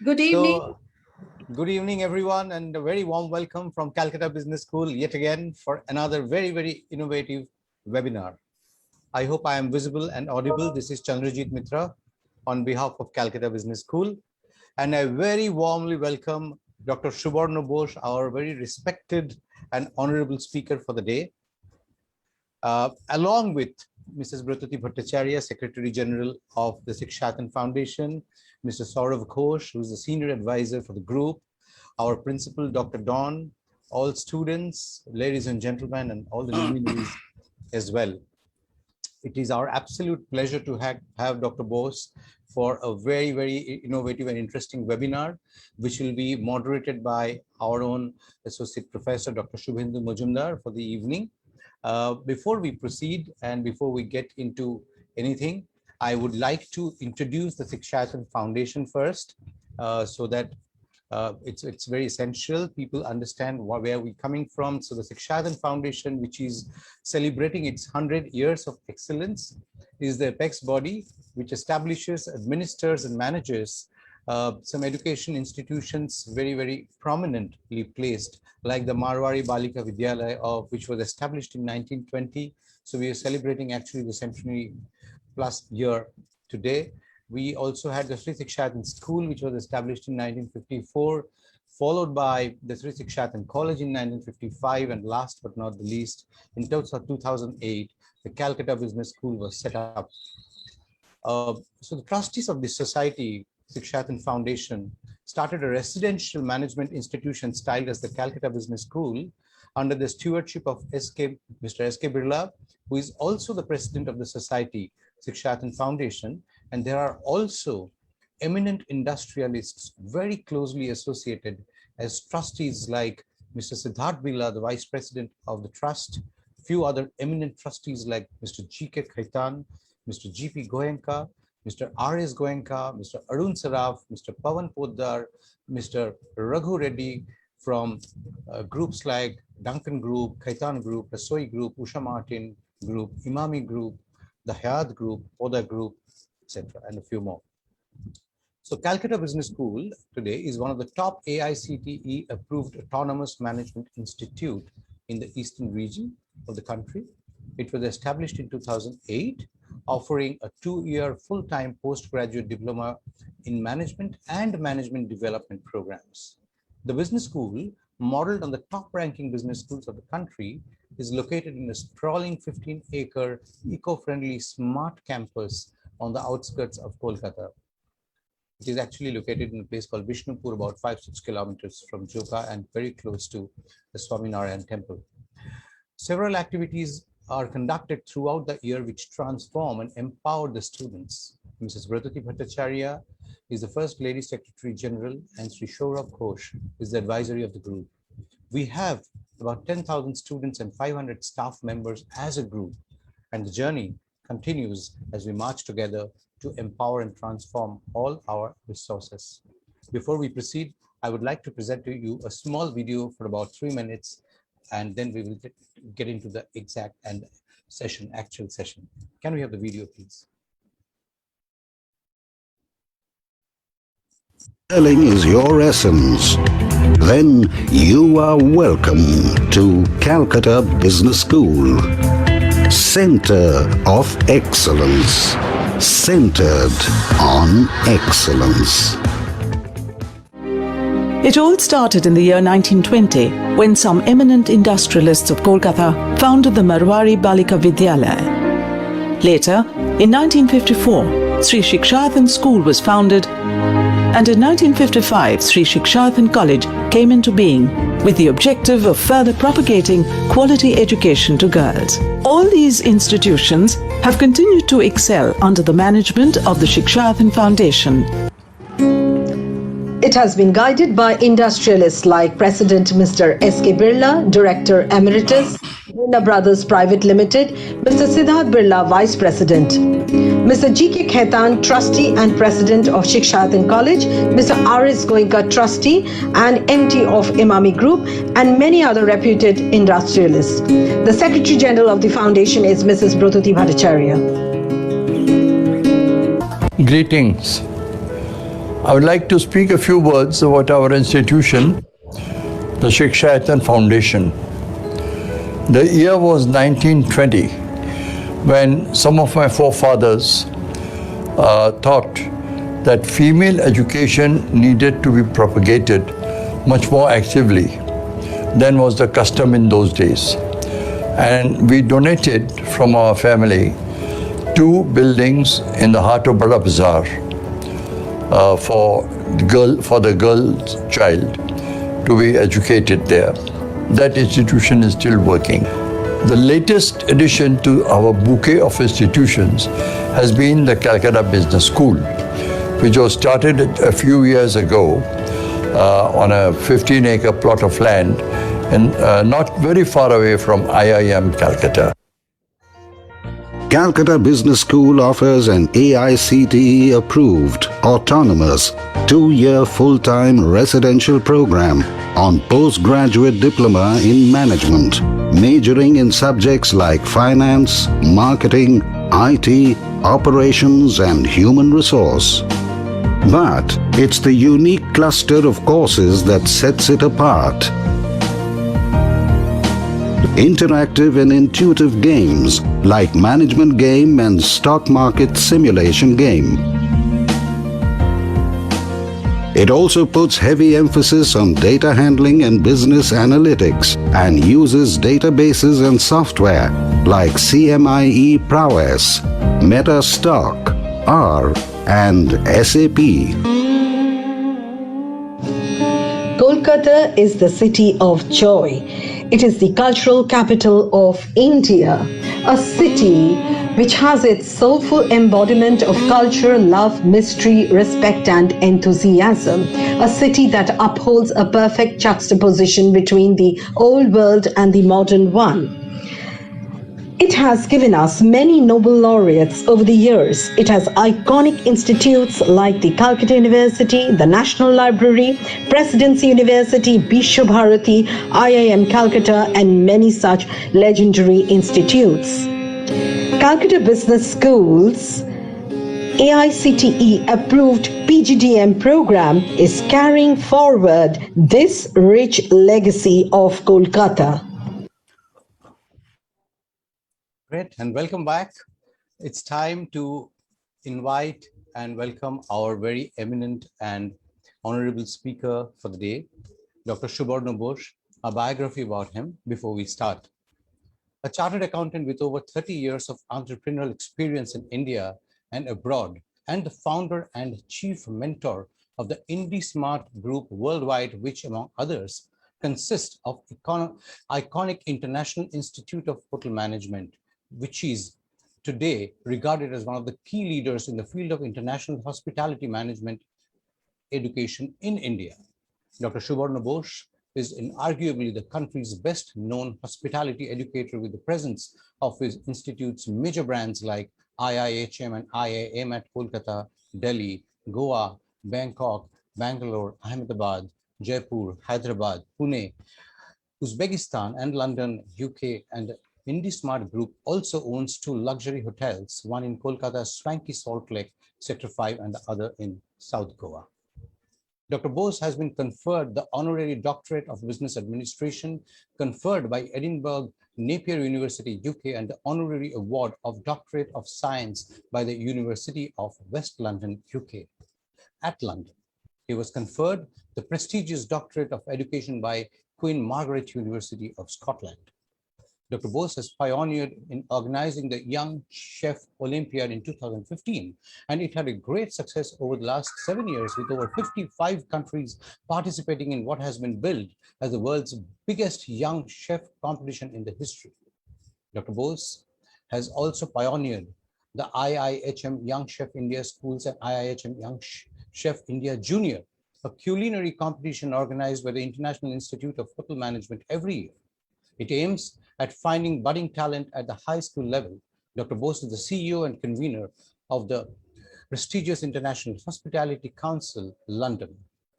Good evening. Good evening, everyone, and a very warm welcome from Calcutta Business School yet again for another very innovative webinar. I hope I am visible and audible. This is Chandrajit Mitra on behalf of Calcutta Business School, and I very warmly welcome Dr. Shubhar Nabush, our very respected and honorable speaker for the day, along with Mrs. Bratati Bhattacharya, Secretary General of the Sikshatan Foundation, Mr. Saurav Ghosh, who is the Senior Advisor for the group, our Principal, Dr. Don, all students, ladies and gentlemen, and all the luminaries as well. It is our absolute pleasure to have Dr. Bose for a very innovative and interesting webinar, which will be moderated by our own Associate Professor, Dr. Shubhendu Majumdar, for the evening. Before we proceed and before we get into anything, I would like to introduce the Sikshatan Foundation first, so that it's very essential people understand where we're coming from. So the Sikshatan Foundation, which is celebrating its 100 years of excellence, is the apex body which establishes, administers, and manages some education institutions very prominently placed, like the Marwari Balika Vidyalaya, which was established in 1920. So we are celebrating actually the centenary plus year today. We also had the Sri Sikshatan School, which was established in 1954, followed by the Sri Sikshatan College in 1955, and last but not the least, in 2008, the Calcutta Business School was set up. So the trustees of this society, Sikshatan Foundation, started a residential management institution styled as the Calcutta Business School under the stewardship of Mr. S.K. Birla, who is also the president of the society, Sikshatan Foundation. And there are also eminent industrialists very closely associated as trustees, like Mr. Siddharth Birla, the vice president of the trust, few other eminent trustees like Mr. G.K. Khaitan, Mr. G.P. Goenka, Mr. R.S. Goenka, Mr. Arun Saraf, Mr. Pavan Poddar, Mr. Raghu Reddy, from groups like Duncan Group, Khaitan Group, Rasoi Group, Usha Martin Group, Imami Group, the Hayat Group, Poda Group, etc., and a few more. So Calcutta Business School today is one of the top AICTE approved autonomous management institute in the eastern region of the country. It was established in 2008, offering a 2-year full-time postgraduate diploma in management and management development programs. The business school, modeled on the top-ranking business schools of the country, is located in a sprawling 15-acre eco-friendly smart campus on the outskirts of Kolkata. It is actually located in a place called Vishnupur, about 5-6 kilometers from Joka and very close to the Swaminarayan temple. Several activities are conducted throughout the year which transform and empower the students. Mrs. Bratati Bhattacharya is the First Lady Secretary General, and Sri Saurav Ghosh is the advisory of the group. We have about 10,000 students and 500 staff members as a group, and the journey continues as we march together to empower and transform all our resources. Before we proceed, I would like to present to you a small video for about 3 minutes, and then we will get into the exact and actual session. Can we have the video, please? Selling is your essence. Then you are welcome to Calcutta Business School. Center of Excellence. Centered on excellence. It all started in the year 1920 when some eminent industrialists of Kolkata founded the Marwari Balika Vidyalaya. Later, in 1954, Sri Sikshatan School was founded, and in 1955, Sri Sikshatan College came into being with the objective of further propagating quality education to girls. All these institutions have continued to excel under the management of the Sikshatan Foundation. It has been guided by industrialists like President Mr. S.K. Birla, Director Emeritus, Birla Brothers Private Limited, Mr. Siddharth Birla, Vice President, Mr. G.K. Khaitan, Trustee and President of Sikshatan College, Mr. R.S. Goenka, Trustee and MD of Imami Group, and many other reputed industrialists. The Secretary General of the Foundation is Mrs. Bratati Bhattacharya. Greetings. I would like to speak a few words about our institution, the Shikshayatan Foundation. The year was 1920, when some of my forefathers thought that female education needed to be propagated much more actively than was the custom in those days. And we donated from our family 2 buildings in the heart of Bada Bazaar for the girl child to be educated there. That institution is still working. The latest addition to our bouquet of institutions has been the Calcutta Business School, which was started a few years ago on a 15-acre plot of land and not very far away from IIM Calcutta. Calcutta Business School offers an AICTE-approved, autonomous, 2-year full-time residential program on postgraduate diploma in management, majoring in subjects like finance, marketing, IT, operations, and human resource. But it's the unique cluster of courses that sets it apart. Interactive and intuitive games like management game and stock market simulation game. It also puts heavy emphasis on data handling and business analytics and uses databases and software like CMIE Prowess, MetaStock, R, and SAP. Kolkata is the city of joy. It is the cultural capital of India, a city which has its soulful embodiment of culture, love, mystery, respect, and enthusiasm. A city that upholds a perfect juxtaposition between the old world and the modern one. It has given us many Nobel laureates over the years. It has iconic institutes like the Calcutta University, the National Library, Presidency University, Bishwabharati, IIM Calcutta, and many such legendary institutes. Calcutta Business School's AICTE approved PGDM program is carrying forward this rich legacy of Kolkata. Great, and welcome back. It's time to invite and welcome our very eminent and honorable speaker for the day, Dr. Shubhar Nabush. A biography about him before we start. A chartered accountant with over 30 years of entrepreneurial experience in India and abroad, and the founder and chief mentor of the INDISMART group worldwide, which among others consists of iconic International Institute of Hotel Management, which is today regarded as one of the key leaders in the field of international hospitality management education in India. Dr. Shubhar Nabush is inarguably the country's best known hospitality educator, with the presence of his institute's major brands like IIHM and IIM at Kolkata, Delhi, Goa, Bangkok, Bangalore, Ahmedabad, Jaipur, Hyderabad, Pune, Uzbekistan, and London, UK. And INDISMART Group also owns 2 luxury hotels, one in Kolkata's swanky Salt Lake, Sector 5, and the other in South Goa. Dr. Bose has been conferred the Honorary Doctorate of Business Administration, conferred by Edinburgh Napier University, UK, and the Honorary Award of Doctorate of Science by the University of West London, UK. At London, he was conferred the prestigious Doctorate of Education by Queen Margaret University of Scotland. Dr. Bose has pioneered in organizing the Young Chef Olympiad in 2015, and it had a great success over the last 7 years, with over 55 countries participating in what has been billed as the world's biggest young chef competition in the history. Dr. Bose has also pioneered the IIHM Young Chef India Schools and IIHM Young Chef India Junior, a culinary competition organized by the International Institute of Hotel Management every year. It aims at finding budding talent at the high school level. Dr. Bose is the CEO and convener of the prestigious International Hospitality Council, London.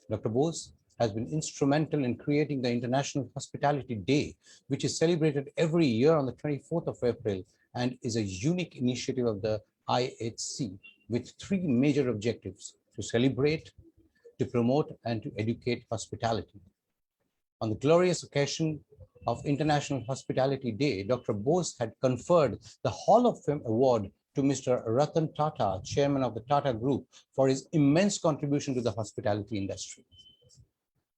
Dr. Bose has been instrumental in creating the International Hospitality Day, which is celebrated every year on the 24th of April and is a unique initiative of the IHC with 3 major objectives: to celebrate, to promote and to educate hospitality. On the glorious occasion of International Hospitality Day, Dr. Bose had conferred the Hall of Fame Award to Mr. Ratan Tata, chairman of the Tata Group, for his immense contribution to the hospitality industry.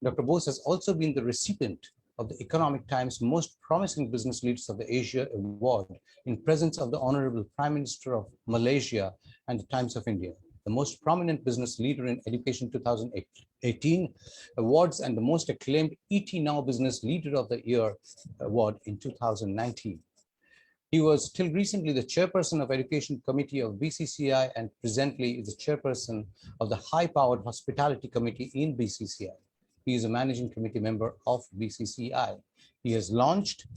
Dr. Bose has also been the recipient of the Economic Times Most Promising Business Leaders of the Asia Award in presence of the Honorable Prime Minister of Malaysia and the Times of India, the Most Prominent Business Leader in Education 2018 awards, and the most acclaimed ET Now Business Leader of the Year award in 2019. He was till recently the chairperson of Education Committee of BCC&I and presently is the chairperson of the High-Powered Hospitality Committee in BCC&I. He is a managing committee member of BCC&I. He has launched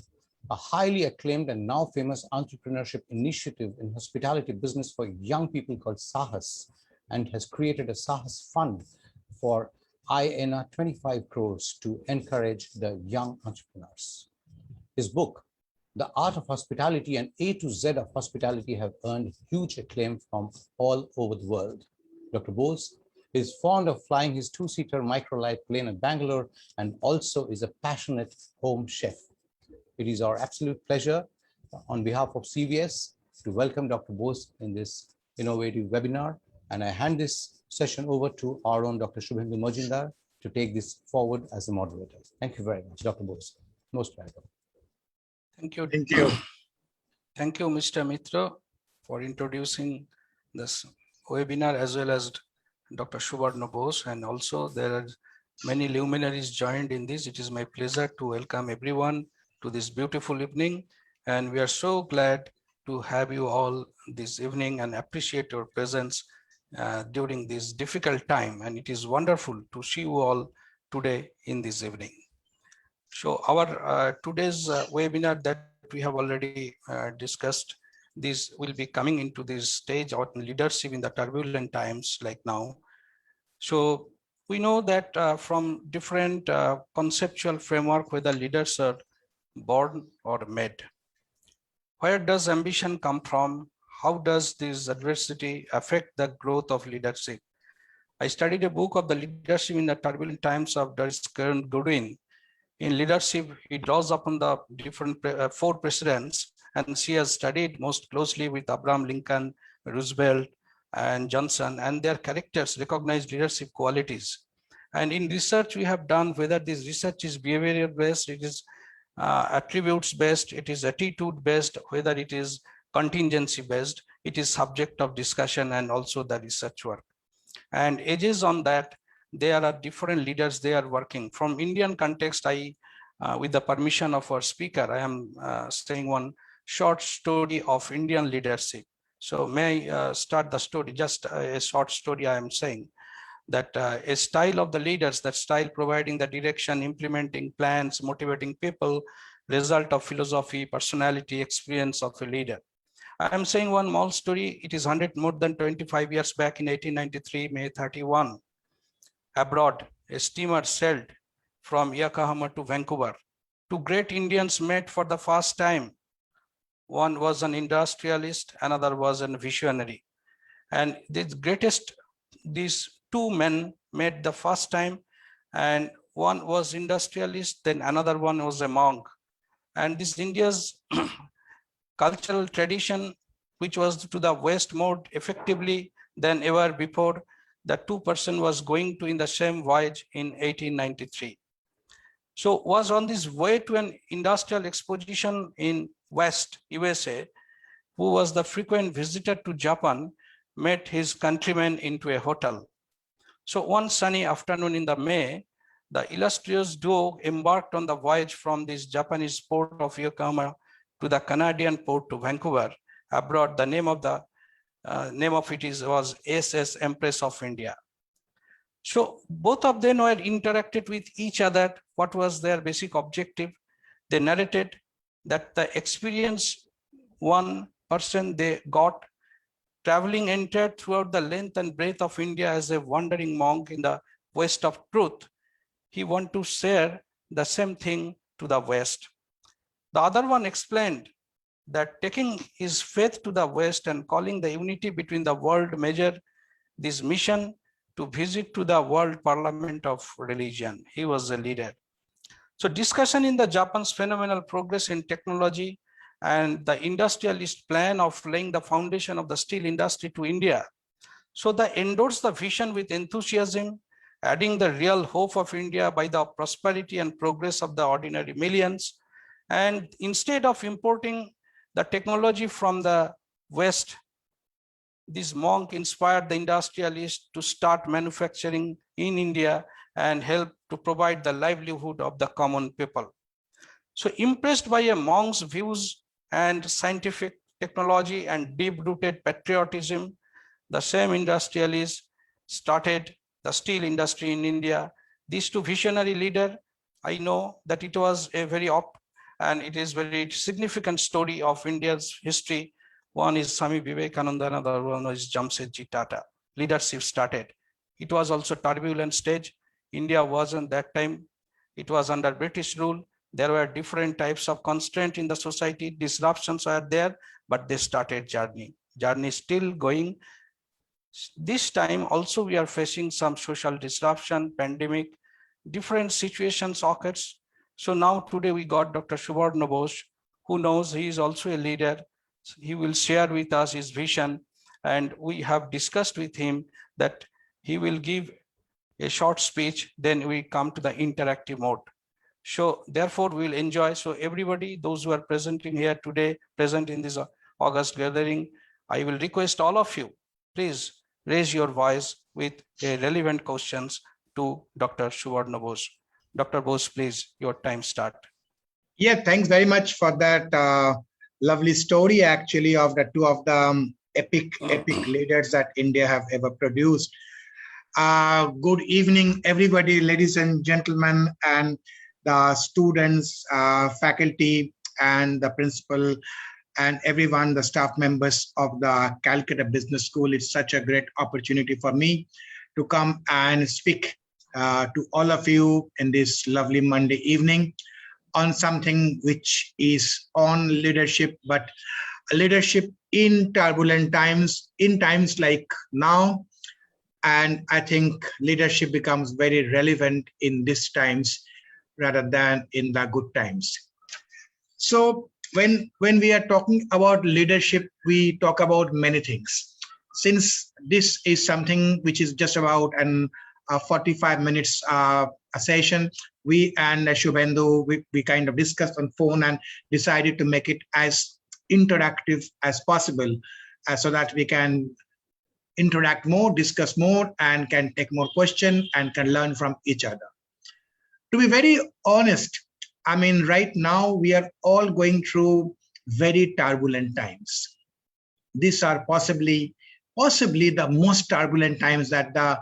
a highly acclaimed and now famous entrepreneurship initiative in hospitality business for young people called Sahas, and has created a Sahas fund for INR 25 crores to encourage the young entrepreneurs. His book, The Art of Hospitality and A to Z of Hospitality, have earned huge acclaim from all over the world. Dr. Bose is fond of flying his two-seater microlight plane in Bangalore and also is a passionate home chef. It is our absolute pleasure on behalf of CVS to welcome Dr. Bose in this innovative webinar. And I hand this session over to our own Dr. Shubhendu Majumdar to take this forward as the moderator. Thank you very much, Dr. Bose. Most welcome. Thank you. Thank you. Thank you, Mr. Mitra, for introducing this webinar, as well as Dr. Shubhar Nabush, and also there are many luminaries joined in this. It is my pleasure to welcome everyone to this beautiful evening, and we are so glad to have you all this evening and appreciate your presence during this difficult time, and it is wonderful to see you all today in this evening. So our today's webinar that we have already discussed, this will be coming into this stage of leadership in the turbulent times like now. So we know that from different conceptual framework, whether leaders are born or made. Where does ambition come from? How does this adversity affect the growth of leadership? I studied a book of the leadership in the turbulent times of Doris Kearns Goodwin. In leadership, he draws upon the different 4 presidents, and she has studied most closely with Abraham Lincoln, Roosevelt, and Johnson, and their characters recognize leadership qualities. And in research we have done, whether this research is behavioral based, it is attributes based, it is attitude based, whether it is contingency based, it is subject of discussion and also the research work. And edges on that, there are different leaders they are working. From Indian context, I, with the permission of our speaker, I am saying one short story of Indian leadership. So may I start the story, just a short story I am saying. That a style of the leaders, that style providing the direction, implementing plans, motivating people, result of philosophy, personality, experience of a leader. I am saying one small story. It is more than 25 years back in 1893, May 31. Abroad, a steamer sailed from Yokohama to Vancouver. 2 great Indians met for the first time. One was an industrialist, another was a visionary. And these 2 men met the first time, and one was industrialist, then another one was a monk. And this India's cultural tradition, which was to the West more effectively than ever before, the 2 persons was going to in the same voyage in 1893. So was on this way to an industrial exposition in West USA, who was the frequent visitor to Japan, met his countrymen into a hotel. So one sunny afternoon in the May, the illustrious duo embarked on the voyage from this Japanese port of Yokohama to the Canadian port to Vancouver. Abroad, the name of it was SS Empress of India. So both of them were interacted with each other. What was their basic objective? They narrated that the experience one person they got traveling entered throughout the length and breadth of India as a wandering monk in the West of truth. He wanted to share the same thing to the West. The other one explained that taking his faith to the West and calling the unity between the world measure this mission to visit to the World Parliament of Religion. He was the leader. So discussion in the Japan's phenomenal progress in technology and the industrialist plan of laying the foundation of the steel industry to India. So they endorsed the vision with enthusiasm, adding the real hope of India by the prosperity and progress of the ordinary millions. And instead of importing the technology from the West, this monk inspired the industrialists to start manufacturing in India and help to provide the livelihood of the common people. So impressed by a monk's views and scientific technology and deep-rooted patriotism, the same industrialists started the steel industry in India. These two visionary leaders, I know that it was a very and it is very significant story of India's history. One is Swami Vivekananda, another one is Jamshedji Tata. Leadership started. It was also turbulent stage. India wasn't that time. It was under British rule. There were different types of constraint in the society. Disruptions were there, but they started journey. Journey still going. This time also we are facing some social disruption, pandemic, different situations occurs. So now today we got Dr. Shubhar Nabush, who knows he is also a leader. He will share with us his vision, and we have discussed with him that he will give a short speech, then we come to the interactive mode. So therefore we will enjoy. So everybody, those who are presenting here today, present in this August gathering, I will request all of you, please raise your voice with relevant questions to Dr. Shubhar Nabush. Dr. Bose, please, your time start. Yeah, thanks very much for that lovely story, actually, of the two of the epic leaders that India have ever produced. Good evening, everybody, ladies and gentlemen, and the students, faculty, and the principal, and everyone, the staff members of the Calcutta Business School. It's such a great opportunity for me to come and speak to all of you in this lovely Monday evening on something which is on leadership, but leadership in turbulent times, in times like now. And I think leadership becomes very relevant in these times rather than in the good times. So when we are talking about leadership, we talk about many things. Since this is something which is just about 45 minutes a session, we and Shubhendu, we kind of discussed on phone and decided to make it as interactive as possible so that we can interact more, discuss more, and can take more questions and can learn from each other. To be very honest, I mean, right now we are all going through very turbulent times. These are possibly the most turbulent times that the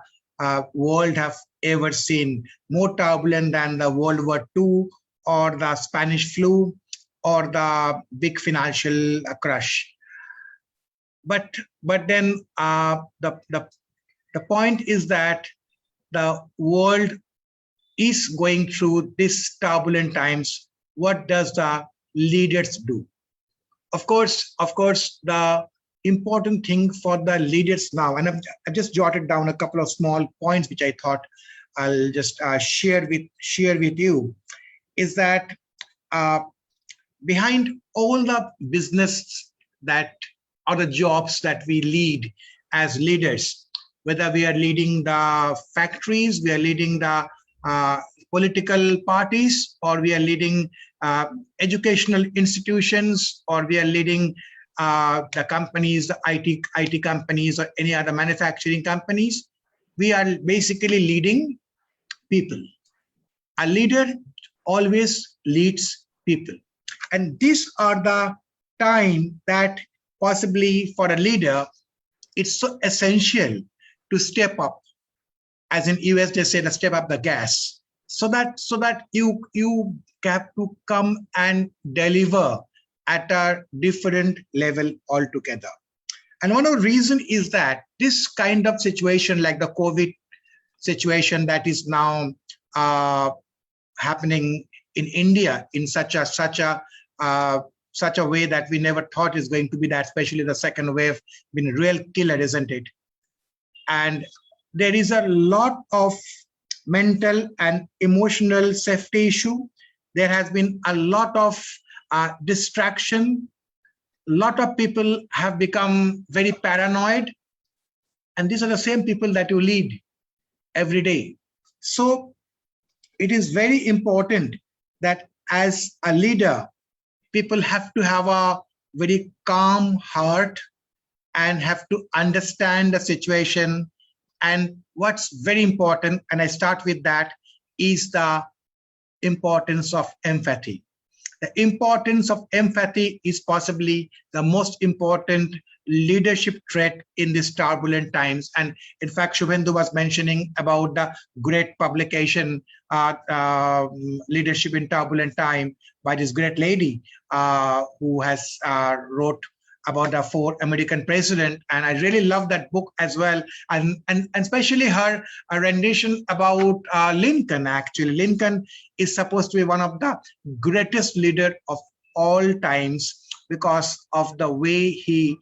world have ever seen, more turbulent than the World War II or the Spanish flu or the big financial crash. But then the point is that the world is going through these turbulent times. What does the leaders do? Of course, the important thing for the leaders now, and I've just jotted down a couple of small points which I thought I'll just share with you, is that behind all the business that or the jobs that we lead as leaders, whether we are leading the factories, we are leading the political parties, or we are leading educational institutions, or we are leading the companies, the IT companies, or any other manufacturing companies, we are basically leading people. A leader always leads people. And these are the time that possibly for a leader, it's so essential to step up. As in US, they say, step up the gas, so that you have to come and deliver at a different level altogether. And one of the reasons is that this kind of situation, like the COVID situation that is now happening in India in such a way that we never thought is going to be that, especially the second wave, been a real killer, isn't it? And there is a lot of mental and emotional safety issue. There has been a lot of distraction. A lot of people have become very paranoid. And these are the same people that you lead every day. So it is very important that as a leader, people have to have a very calm heart and have to understand the situation. And what's very important, and I start with that, is the importance of empathy. The importance of empathy is possibly the most important leadership trait in these turbulent times. And in fact, Shubhendu was mentioning about the great publication, Leadership in Turbulent Time, by this great lady who has wrote about the 4 American president. And I really love that book as well. And especially her rendition about Lincoln. Actually, Lincoln is supposed to be one of the greatest leader of all times because of the way he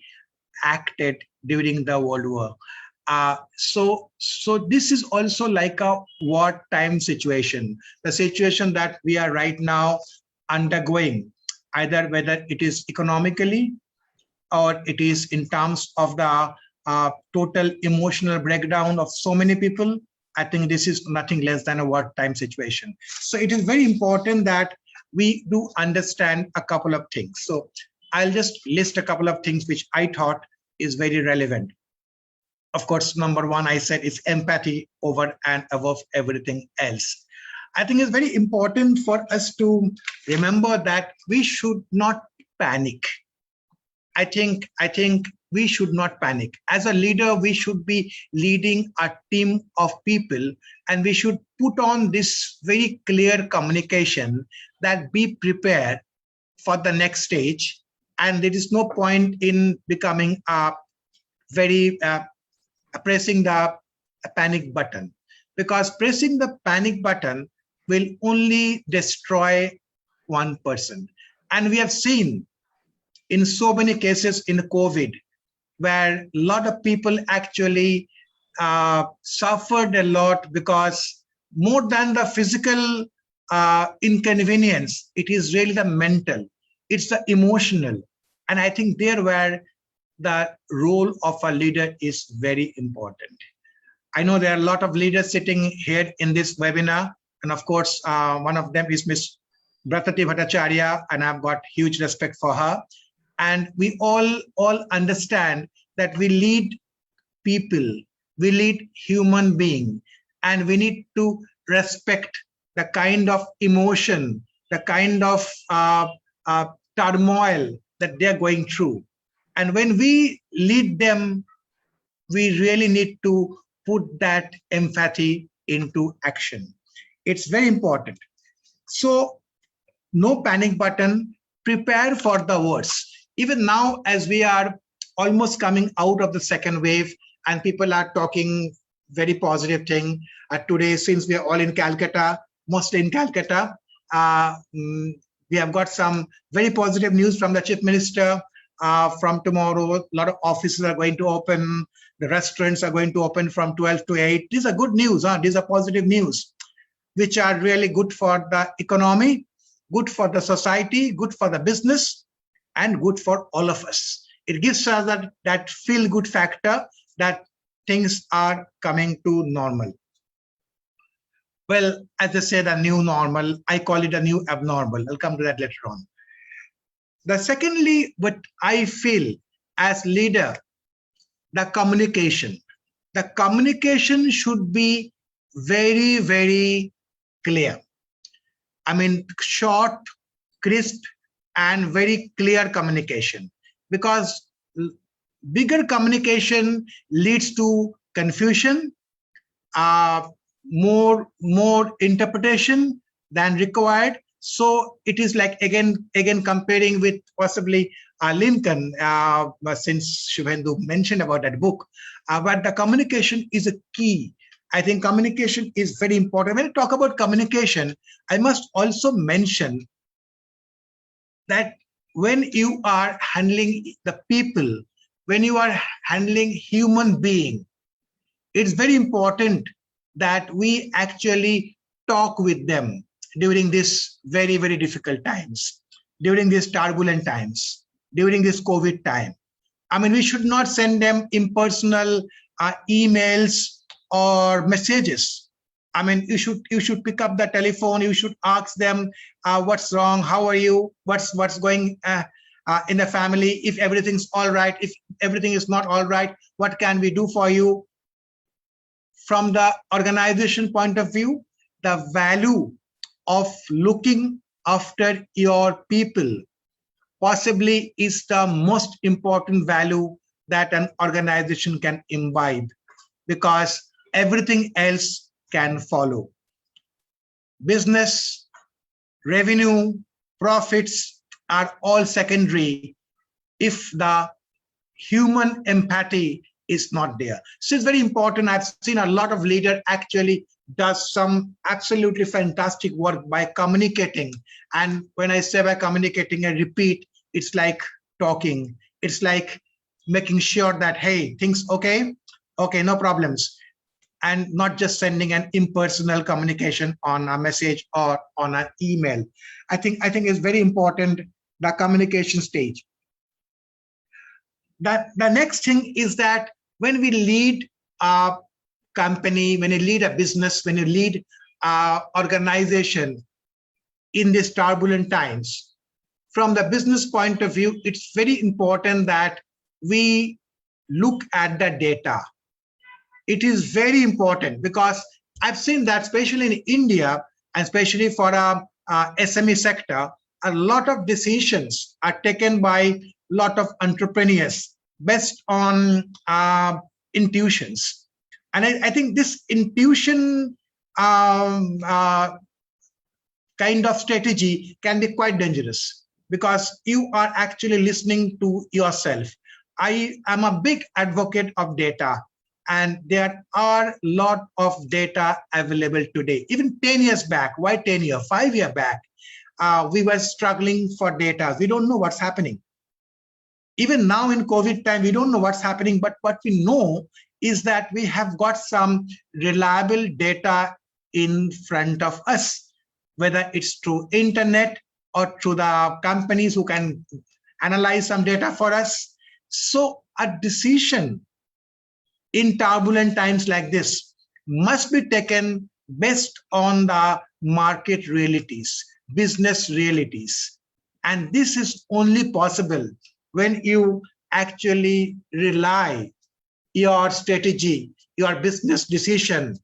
acted during the World War. So this is also like a wartime situation, the situation that we are right now undergoing, either whether it is economically or it is in terms of the total emotional breakdown of so many people. I think this is nothing less than a wartime situation. So it is very important that we do understand a couple of things. So I'll just list a couple of things which I thought is very relevant. Of course, number one, I said, is empathy over and above everything else. I think it's very important for us to remember that we should not panic. I think we should not panic. As a leader, we should be leading a team of people, and we should put on this very clear communication that be prepared for the next stage. And there is no point in becoming very pressing the panic button, because pressing the panic button will only destroy one person. And we have seen in so many cases in COVID, where a lot of people actually suffered a lot, because more than the physical inconvenience, it is really the mental, it's the emotional. And I think there where the role of a leader is very important. I know there are a lot of leaders sitting here in this webinar, and of course, one of them is Ms. Bratati Bhattacharya, and I've got huge respect for her. And we all understand that we lead people, we lead human beings, and we need to respect the kind of emotion, the kind of turmoil that they're going through. And when we lead them, we really need to put that empathy into action. It's very important. So no panic button, prepare for the worst. Even now, as we are almost coming out of the second wave and people are talking very positive thing. Today, since we are all in Calcutta, mostly in Calcutta, we have got some very positive news from the Chief Minister. From tomorrow, a lot of offices are going to open. The restaurants are going to open from 12 to 8. These are good news. These are positive news, which are really good for the economy, good for the society, good for the business, and good for all of us. It gives us that feel-good factor that things are coming to normal. Well, as I said, a new normal, I call it a new abnormal. I'll come to that later on. The secondly, what I feel as leader, the communication. The communication should be very, very clear. I mean, short, crisp, and very clear communication, because bigger communication leads to confusion, more interpretation than required. So it is like again comparing with possibly Lincoln, since Shubhendu mentioned about that book. But the communication is a key. I think communication is very important. When I talk about communication, I must also mention that when you are handling the people, when you are handling human being, it's very important that we actually talk with them during this very, very difficult times, during these turbulent times, during this COVID time. I mean, we should not send them impersonal emails or messages. I mean, you should pick up the telephone. You should ask them, what's wrong? How are you? What's going in the family? If everything's all right, if everything is not all right, what can we do for you? From the organization point of view, the value of looking after your people possibly is the most important value that an organization can imbibe, because everything else can follow. Business, revenue, profits are all secondary if the human empathy is not there. So it's very important. I've seen a lot of leaders actually does some absolutely fantastic work by communicating. And when I say by communicating, I repeat, it's like talking. It's like making sure that, hey, things okay? Okay, no problems. And not just sending an impersonal communication on a message or on an email. I think it's very important, the communication stage. The next thing is that when we lead a company, when you lead a business, when you lead an organization in these turbulent times, from the business point of view, it's very important that we look at the data. It is very important because I've seen that, especially in India, and especially for a SME sector, a lot of decisions are taken by a lot of entrepreneurs based on intuitions. And I think this intuition kind of strategy can be quite dangerous because you are actually listening to yourself. I am a big advocate of data, and there are a lot of data available today. Even 10 years back, why 10 years, 5 years back, we were struggling for data. We don't know what's happening. Even now in COVID time, we don't know what's happening, but what we know is that we have got some reliable data in front of us, whether it's through internet or through the companies who can analyze some data for us. So a decision in turbulent times like this must be taken based on the market realities, business realities. And this is only possible when you actually rely your strategy, your business decision,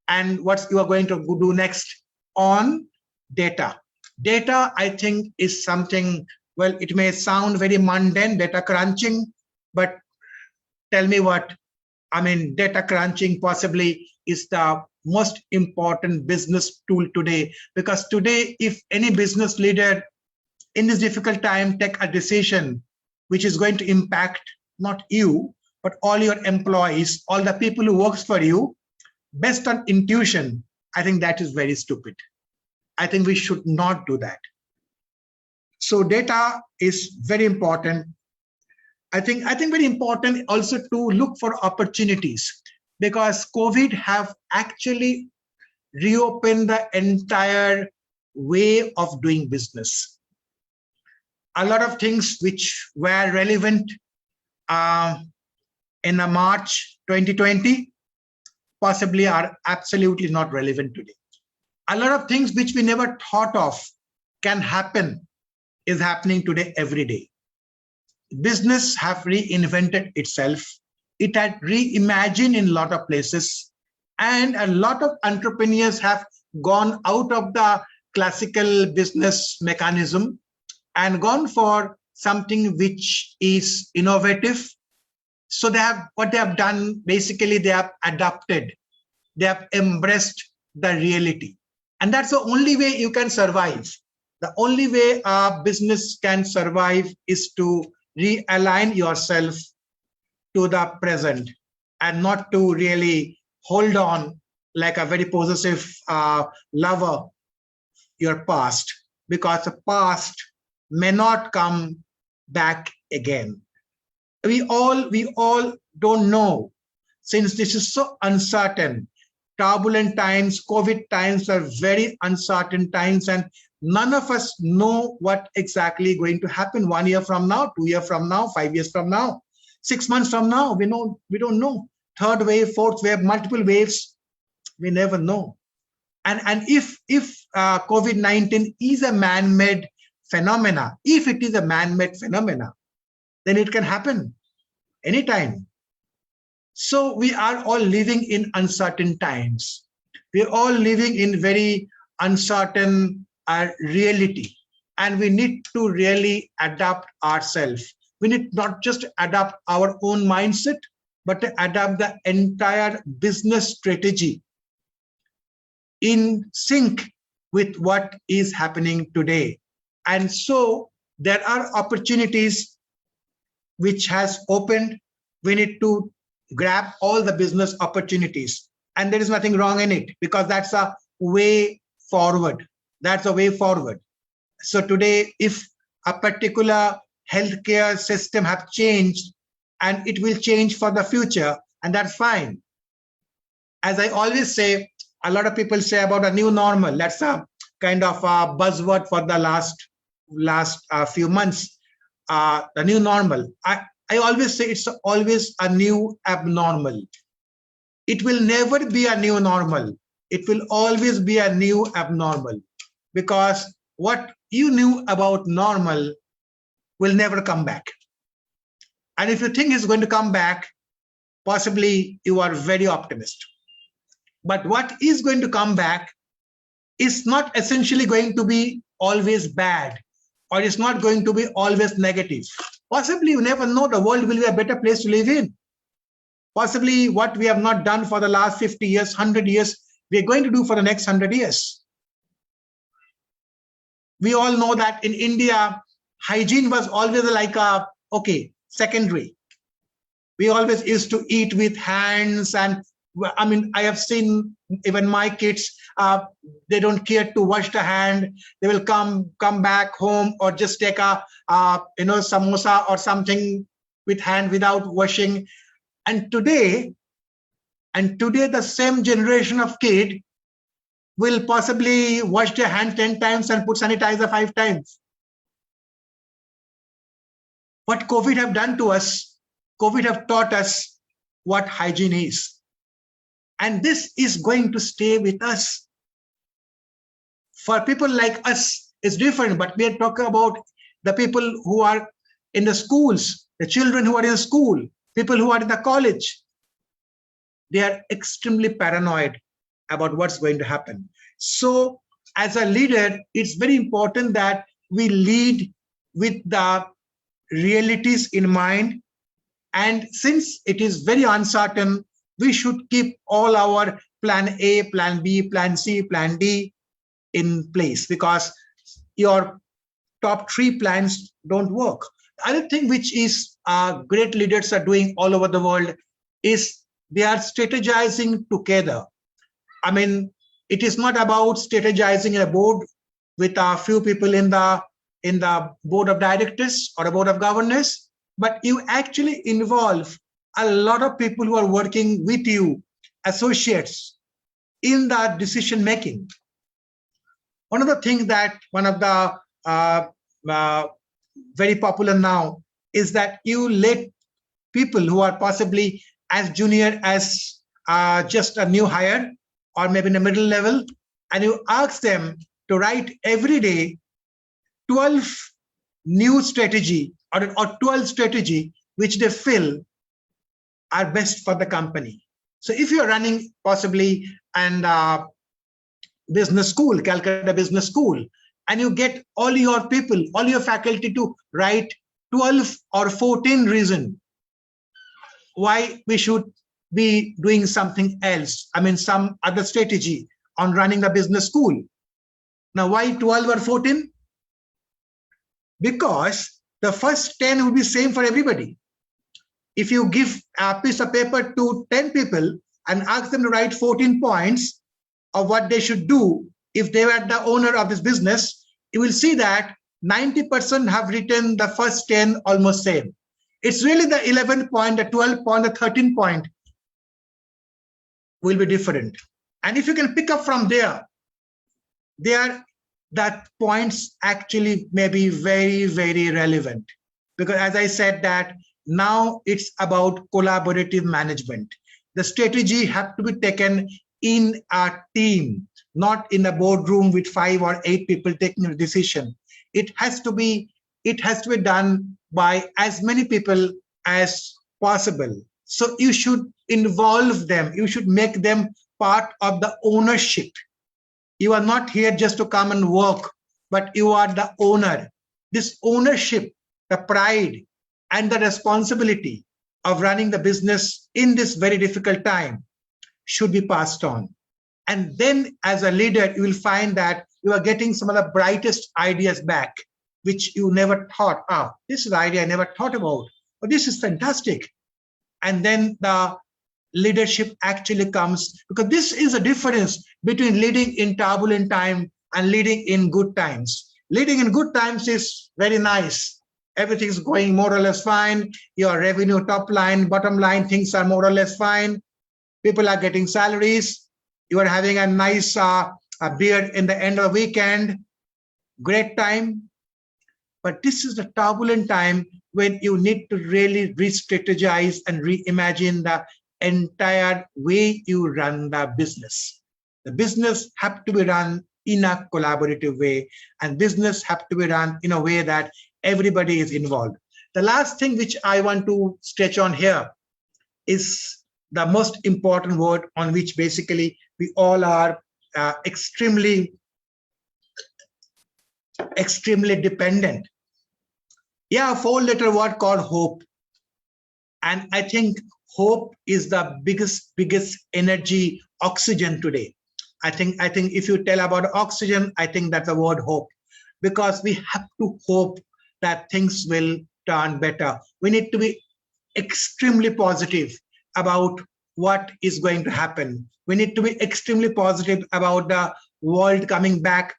and what you are going to do next on data. Data, I think, is something, well, it may sound very mundane, data crunching, but tell me what, I mean, data crunching possibly is the most important business tool today, because today, if any business leader in this difficult time take a decision which is going to impact not you, but all your employees, all the people who works for you, based on intuition, I think that is very stupid. I think we should not do that. So data is very important. I think very important also to look for opportunities, because COVID have actually reopened the entire way of doing business. A lot of things which were relevant in March 2020 possibly are absolutely not relevant today. A lot of things which we never thought of can happen is happening today every day. Business have reinvented itself. It had reimagined in a lot of places, and a lot of entrepreneurs have gone out of the classical business mechanism and gone for something which is innovative. So they have, what they have done, basically they have adapted, they have embraced the reality. And that's the only way you can survive. The only way a business can survive is to realign yourself to the present and not to really hold on like a very possessive lover your past, because the past may not come back again. We all don't know since this is so uncertain. Turbulent times, COVID times are very uncertain times, and none of us know what exactly going to happen 1 year from now, 2 years from now, 5 years from now, 6 months from now. We don't know. Third wave, fourth wave, multiple waves, we never know. And if COVID-19 is a man-made phenomena, if it is a man-made phenomena, then it can happen anytime. So we are all living in uncertain times. We are all living in very uncertain reality, and we need to really adapt ourselves. We need not just adapt our own mindset, but to adapt the entire business strategy in sync with what is happening today. And so there are opportunities which has opened. We need to grab all the business opportunities, and there is nothing wrong in it, because that's a way forward. That's a way forward. So today, if a particular healthcare system have changed, and it will change for the future, and that's fine. As I always say, a lot of people say about a new normal. That's a kind of a buzzword for the last few months. The new normal. I always say it's always a new abnormal. It will never be a new normal. It will always be a new abnormal, because what you knew about normal will never come back. And if you think it's going to come back, possibly you are very optimistic. But what is going to come back is not essentially going to be always bad, or it's not going to be always negative. Possibly, you never know, the world will be a better place to live in. Possibly what we have not done for the last 50 years, 100 years, we're going to do for the next 100 years. We all know that in India, hygiene was always like secondary. We always used to eat with hands, and I mean, I have seen even my kids, they don't care to wash the hand. They will come back home or just take a samosa or something with hand without washing. And today the same generation of kid will possibly wash their hand 10 times and put sanitizer 5 times. What COVID have done to us, COVID have taught us what hygiene is. And this is going to stay with us. For people like us, it's different, but we are talking about the people who are in the schools, the children who are in school, people who are in the college. They are extremely paranoid about what's going to happen. So as a leader, it's very important that we lead with the realities in mind. And since it is very uncertain, we should keep all our plan A, plan B, plan C, plan D in place, because your top 3 plans don't work. The other thing which is great leaders are doing all over the world is they are strategizing together. I mean, it is not about strategizing in a board with a few people in the board of directors or a board of governors, but you actually involve a lot of people who are working with you, associates, in the decision making. One of the things that one of the very popular now is that you let people who are possibly as junior as just a new hire or maybe in the middle level, and you ask them to write every day 12 new strategy or 12 strategy which they feel are best for the company. So if you're running possibly and business school, Calcutta Business School, and you get all your people, all your faculty to write 12 or 14 reasons why we should be doing something else. I mean, some other strategy on running a business school. Now, why 12 or 14? Because the first 10 will be same for everybody. If you give a piece of paper to 10 people and ask them to write 14 points of what they should do if they were the owner of this business, you will see that 90% have written the first 10 almost same. It's really the 11 point, the 12 point, the 13 point, will be different. And if you can pick up from there, that points actually may be very, very relevant. Because as I said that now it's about collaborative management. The strategy have to be taken in a team, not in a boardroom with 5 or 8 people taking a decision. It has to be done by as many people as possible. So you should involve them. You should make them part of the ownership. You are not here just to come and work, but you are the owner. This ownership, the pride, and the responsibility of running the business in this very difficult time should be passed on. And then as a leader, you will find that you are getting some of the brightest ideas back, which you never thought, this is an idea I never thought about, but this is fantastic. And then the leadership actually comes, because this is a difference between leading in turbulent time and leading in good times. Leading in good times is very nice. Everything's going more or less fine. Your revenue, top line, bottom line, things are more or less fine. People are getting salaries. You are having a nice a beer in the end of the weekend. Great time. But this is the turbulent time when you need to really re-strategize and reimagine the entire way you run the business. The business have to be run in a collaborative way, and business have to be run in a way that everybody is involved. The last thing which I want to stretch on here is the most important word on which basically we all are extremely dependent. Yeah, a 4-letter word called hope. And I think hope is the biggest energy, oxygen today. I think if you tell about oxygen, I think that's the word hope, because we have to hope that things will turn better. We need to be extremely positive about what is going to happen. We need to be extremely positive about the world coming back,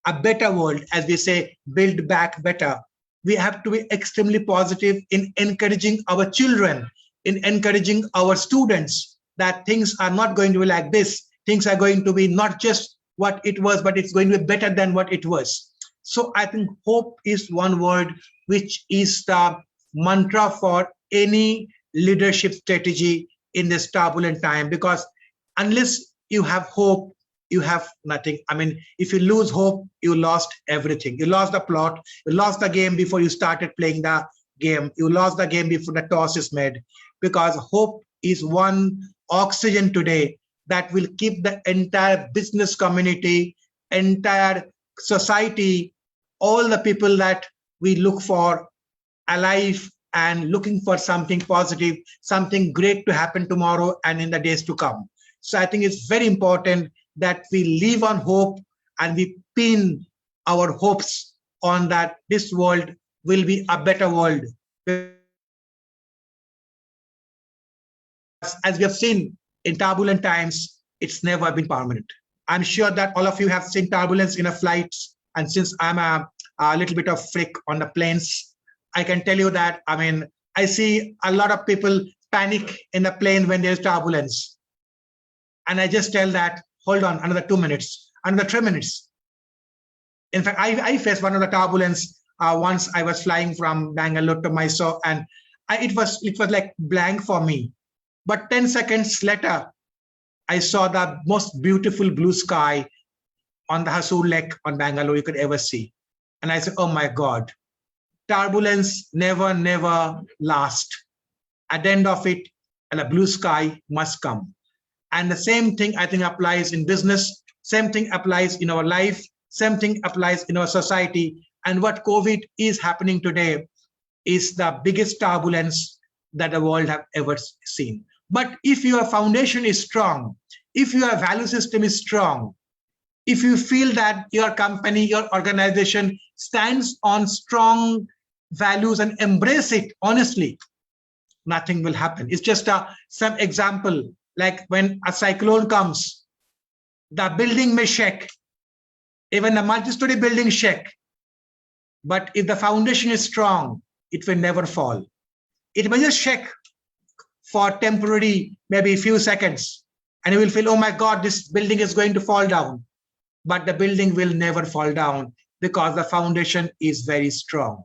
a better world, as we say, build back better. We have to be extremely positive in encouraging our children, in encouraging our students, that things are not going to be like this. Things are going to be not just what it was, but it's going to be better than what it was. So I think hope is one word which is the mantra for any leadership strategy in this turbulent time, because unless you have hope, you have nothing. I mean, if you lose hope, you lost everything. You lost the plot, you lost the game before you started playing the game. You lost the game before the toss is made, because hope is one oxygen today that will keep the entire business community, entire society, all the people that we look for alive and looking for something positive, something great to happen tomorrow and in the days to come. So I think it's very important that we live on hope and we pin our hopes on that this world will be a better world. As we have seen in turbulent times, it's never been permanent. I'm sure that all of you have seen turbulence in a flight, and since I'm a little bit of freak on the planes, I can tell you that, I mean, I see a lot of people panic in the plane when there's turbulence. And I just tell that, hold on, another 2 minutes, another 3 minutes. In fact, I faced one of the turbulence once. I was flying from Bangalore to Mysore, and it was like blank for me. But 10 seconds later, I saw the most beautiful blue sky on the Hosur Lake on Bangalore you could ever see. And I said, oh my God, turbulence never lasts. At the end of it, a blue sky must come. And the same thing I think applies in business, same thing applies in our life, same thing applies in our society. And what COVID is happening today is the biggest turbulence that the world have ever seen. But if your foundation is strong, if your value system is strong, if you feel that your company, your organization stands on strong values and embrace it honestly, nothing will happen. It's just some example, like when a cyclone comes, the building may shake, even a multi-story building shake. But if the foundation is strong, it will never fall. It may just shake for temporary, maybe a few seconds, And you will feel, oh my God, this building is going to fall down. But the building will never fall down because the foundation is very strong.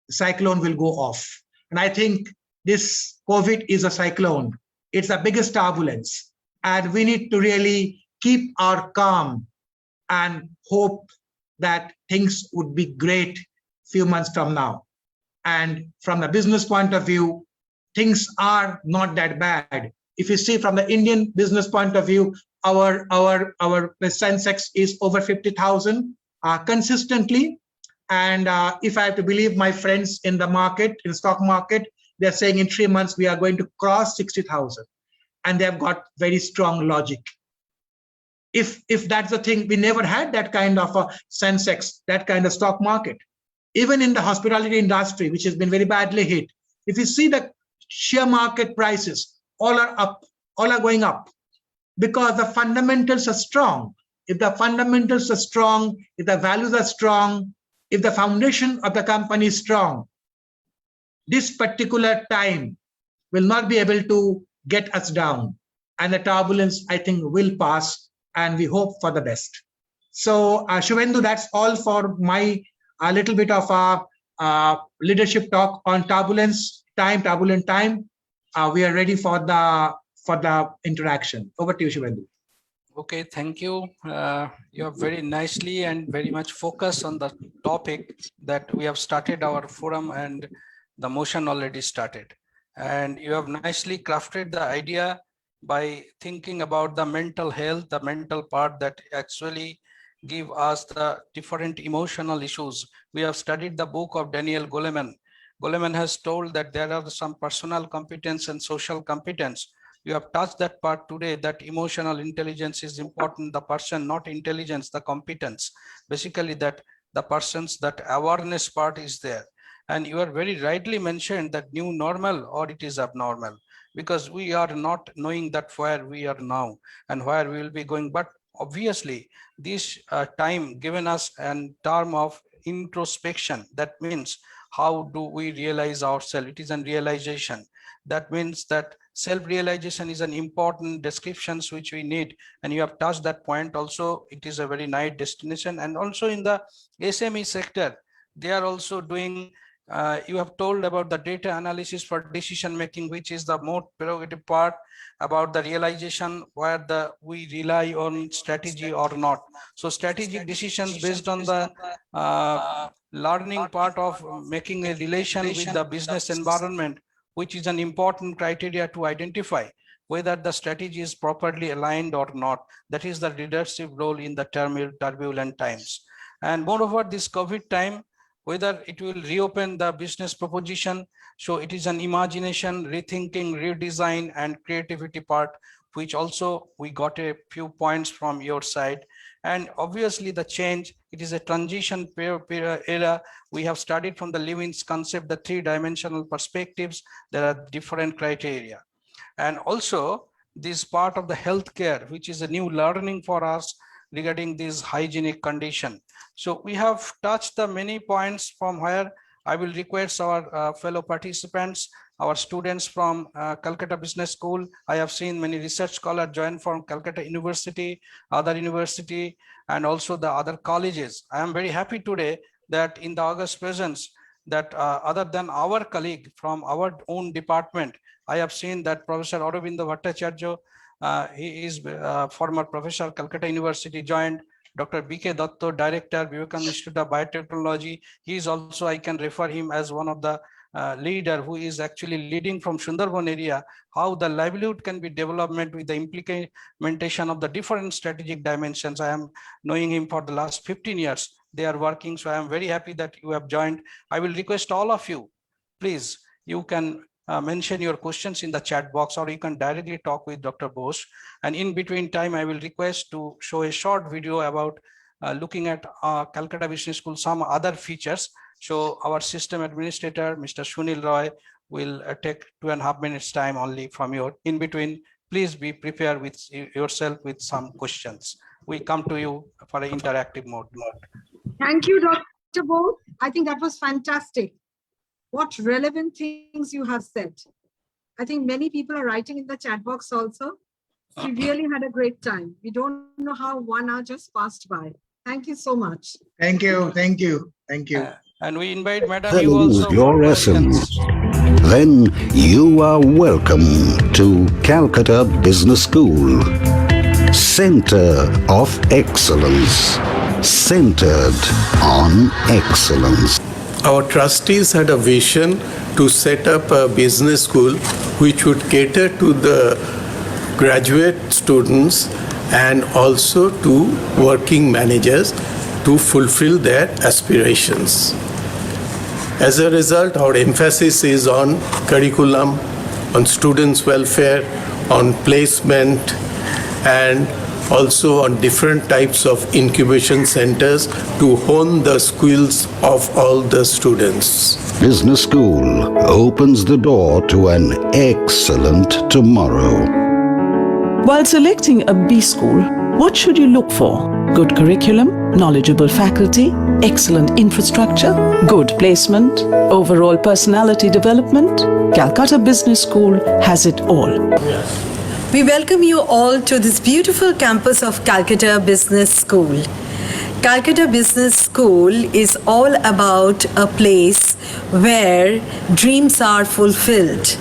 The cyclone will go off. And I think this COVID is a cyclone. It's the biggest turbulence. And we need to really keep our calm and hope that things would be great few months from now. And from the business point of view, things are not that bad. If you see from the Indian business point of view, our Sensex is over 50,000 consistently. And if I have to believe my friends in the market, in the stock market, they're saying in 3 months we are going to cross 60,000, and they have got very strong logic. If that's the thing, we never had that kind of a Sensex, that kind of stock market. Even in the hospitality industry, which has been very badly hit, if you see the share market prices, all are up, all are going up, because the fundamentals are strong. If the fundamentals are strong, if the values are strong, if the foundation of the company is strong, this particular time will not be able to get us down. And the turbulence, I think, will pass, and we hope for the best. So, Shubhendu, that's all for my little bit of a leadership talk on turbulent time. We are ready for the interaction. Over to you, Shubhendu. Okay, thank you. You have very nicely and very much focused on the topic that we have started our forum, and the motion already started. And you have nicely crafted the idea by thinking about the mental health, the mental part that actually give us the different emotional issues. We have studied the book of Daniel Goleman. Goleman has told that there are some personal competence and social competence. You have touched that part today, that emotional intelligence is important, the person, not intelligence, the competence. Basically that the person's, that awareness part is there. And you are very rightly mentioned that new normal or it is abnormal, because we are not knowing that where we are now and where we will be going. But obviously this time given us in term of introspection, that means how do we realize ourselves? It is a realization. That means that self-realization is an important description which we need, and you have touched that point also. It is a very nice destination. And also in the SME sector, they are also doing, you have told about the data analysis for decision making, which is the more prerogative part about the realization where we rely on strategy or not. So strategic decisions based on the learning part of making a relation with the business environment, which is an important criteria to identify whether the strategy is properly aligned or not. That is the leadership role in the turbulent times. And moreover, this COVID time, whether it will reopen the business proposition. So it is an imagination, rethinking, redesign, and creativity part, which also we got a few points from your side. And obviously the change, it is a transition era. We have studied from the Levin's concept, the three-dimensional perspectives. There are different criteria. And also this part of the healthcare, which is a new learning for us regarding this hygienic condition. So we have touched the many points from where I will request our fellow participants, our students from Calcutta Business School. I have seen many research scholars join from Calcutta University, other university, and also the other colleges. I am very happy today that in the August presence, that other than our colleague from our own department, I have seen that Professor Aurobindo Bhattacharya, he is former professor, Calcutta University, joined. Dr. B.K. Datto, Director, Vivekananda Institute of Biotechnology. He is also, I can refer him as one of the leader who is actually leading from Sundarban area, how the livelihood can be development with the implementation of the different strategic dimensions. I am knowing him for the last 15 years. They are working. So I am very happy that you have joined. I will request all of you, please, you can mention your questions in the chat box, or you can directly talk with Dr. Bose. And in between time, I will request to show a short video about looking at Calcutta Business School, some other features. So our system administrator, Mr. Sunil Roy, will take 2.5 minutes time only from your. In between, please be prepared with yourself with some questions. We come to you for an interactive mode. Thank you, Dr. Bose. I think that was fantastic. What relevant things you have said. I think many people are writing in the chat box also. We really had a great time. We don't know how 1 hour just passed by. Thank you so much. Thank you. Thank you. Thank you. And we invite Madam you Lends also your for essence. questions. Then you are welcome to Calcutta Business School. Center of Excellence. Centered on excellence. Our trustees had a vision to set up a business school which would cater to the graduate students and also to working managers to fulfill their aspirations. As a result, our emphasis is on curriculum, on students' welfare, on placement, and also on different types of incubation centers to hone the skills of all the students. Business School opens the door to an excellent tomorrow. While selecting a B school, what should you look for? Good curriculum, knowledgeable faculty, excellent infrastructure, good placement, overall personality development? Calcutta Business School has it all. We welcome you all to this beautiful campus of Calcutta Business School. Calcutta Business School is all about a place where dreams are fulfilled.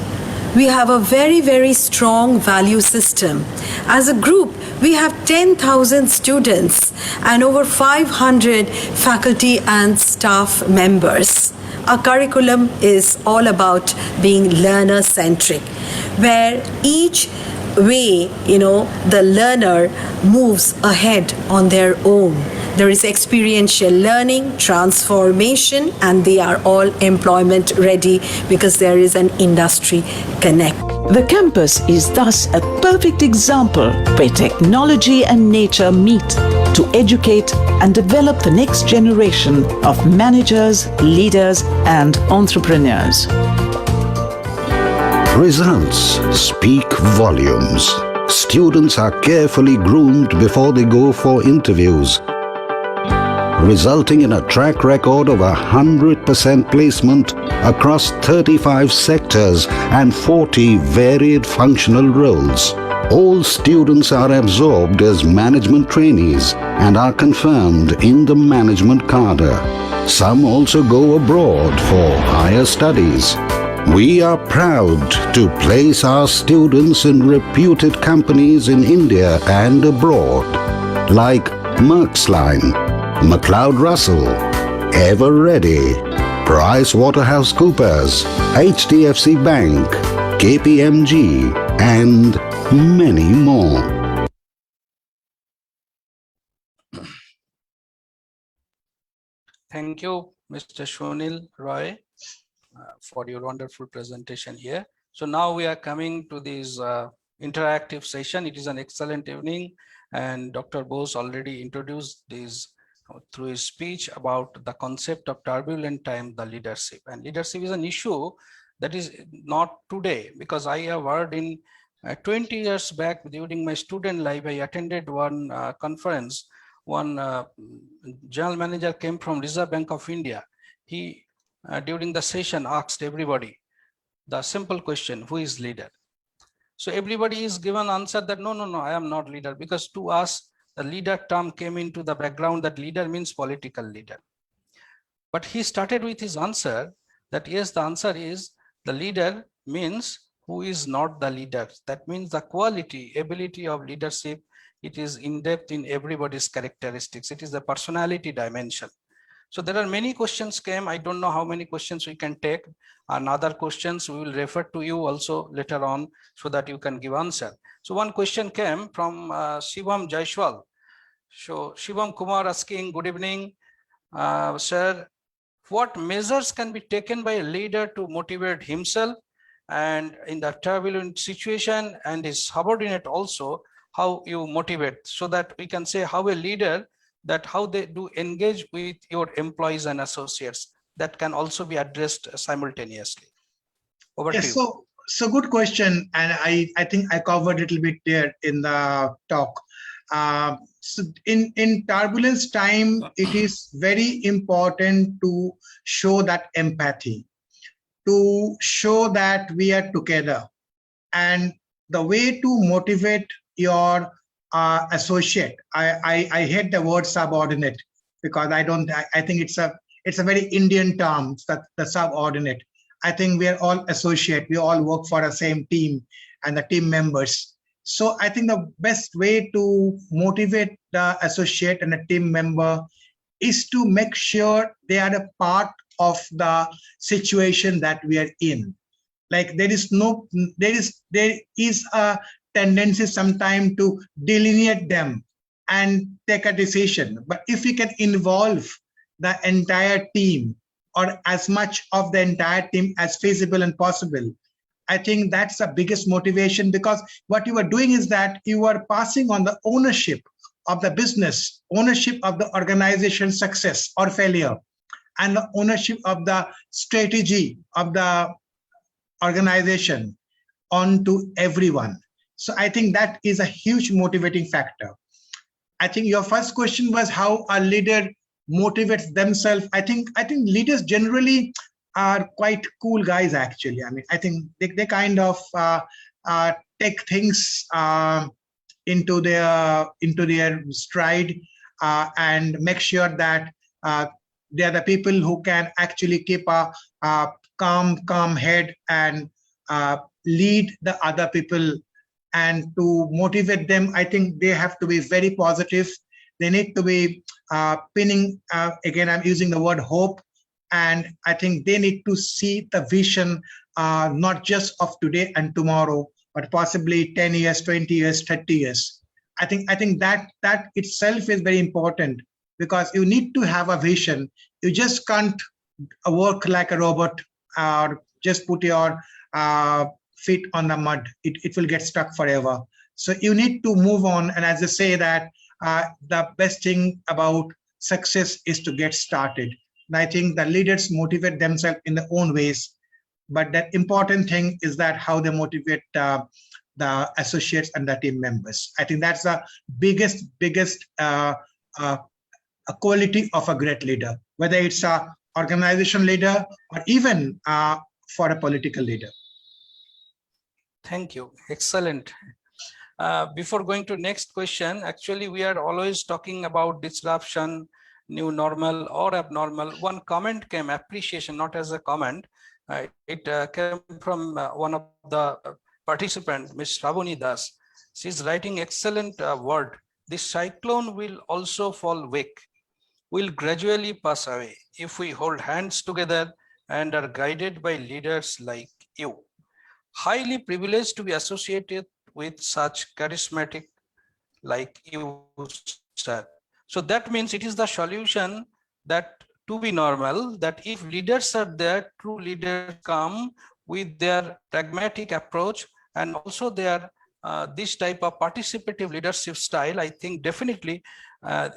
We have a very, very strong value system. As a group, we have 10,000 students and over 500 faculty and staff members. Our curriculum is all about being learner-centric, where each way, the learner moves ahead on their own. There is experiential learning, transformation, and they are all employment ready because there is an industry connect. The campus is thus a perfect example where technology and nature meet to educate and develop the next generation of managers, leaders, and entrepreneurs. Results speak volumes. Students are carefully groomed before they go for interviews, resulting in a track record of 100% placement across 35 sectors and 40 varied functional roles. All students are absorbed as management trainees and are confirmed in the management cadre. Some also go abroad for higher studies. We are proud to place our students in reputed companies in India and abroad, like Merksline, McLeod Russell, Ever Ready, PricewaterhouseCoopers, HDFC Bank, KPMG, and many more. Thank you, Mr. Shonil Roy, for your wonderful presentation here. So now we are coming to this interactive session. It is an excellent evening, and Dr. Bose already introduced this through his speech about the concept of turbulent time, the leadership. And leadership is an issue that is not today, because I have heard in 20 years back during my student life, I attended one conference. One general manager came from Reserve Bank of India. He, during the session, asked everybody the simple question, who is leader? So everybody is given answer that no, I am not leader, because to us, the leader term came into the background that leader means political leader. But he started with his answer that yes, the answer is the leader means who is not the leader. That means the quality, ability of leadership, it is in depth in everybody's characteristics. It is the personality dimension. So there are many questions came. I don't know how many questions we can take, and other questions we will refer to you also later on so that you can give answer. So one question came from Shivam Jaiswal. So Shivam Kumar asking, good evening, sir. What measures can be taken by a leader to motivate himself and in the turbulent situation and his subordinate also, how you motivate, so that we can say how a leader, that how they do engage with your employees and associates, that can also be addressed simultaneously. Over to you. So good question. And I think I covered a little bit there in the talk. So in turbulence time, it is very important to show that empathy, to show that we are together. And the way to motivate your associate. I hate the word subordinate because I think it's a very Indian term, the subordinate. I think we are all associate. We all work for the same team and the team members. So I think the best way to motivate the associate and the team member is to make sure they are a part of the situation that we are in. Like there is a tendency sometimes to delineate them and take a decision. But if we can involve the entire team or as much of the entire team as feasible and possible, I think that's the biggest motivation, because what you are doing is that you are passing on the ownership of the business, ownership of the organization's success or failure, and the ownership of the strategy of the organization onto everyone. So I think that is a huge motivating factor. I think your first question was how a leader motivates themselves. I think leaders generally are quite cool guys, actually. I mean, I think they kind of take things into their stride and make sure that they are the people who can actually keep a calm head and lead the other people. And to motivate them, I think they have to be very positive. They need to be pinning, again, I'm using the word hope. And I think they need to see the vision, not just of today and tomorrow, but possibly 10 years, 20 years, 30 years. I think that itself is very important, because you need to have a vision. You just can't work like a robot or just put your feet on the mud. It will get stuck forever. So you need to move on. And as I say that the best thing about success is to get started. And I think the leaders motivate themselves in their own ways. But the important thing is that how they motivate the associates and the team members. I think that's the biggest quality of a great leader, whether it's an organization leader or even for a political leader. Thank you. Excellent. Before going to next question, actually, we are always talking about disruption, new normal or abnormal. One comment came, appreciation, not as a comment. It came from one of the participants, Ms. Shravani Das. She's writing excellent word. This cyclone will also fall weak, will gradually pass away if we hold hands together and are guided by leaders like you. Highly privileged to be associated with such charismatic like you, sir. So that means it is the solution that to be normal, that if leaders are there, true leaders come with their pragmatic approach and also their this type of participative leadership style, I think definitely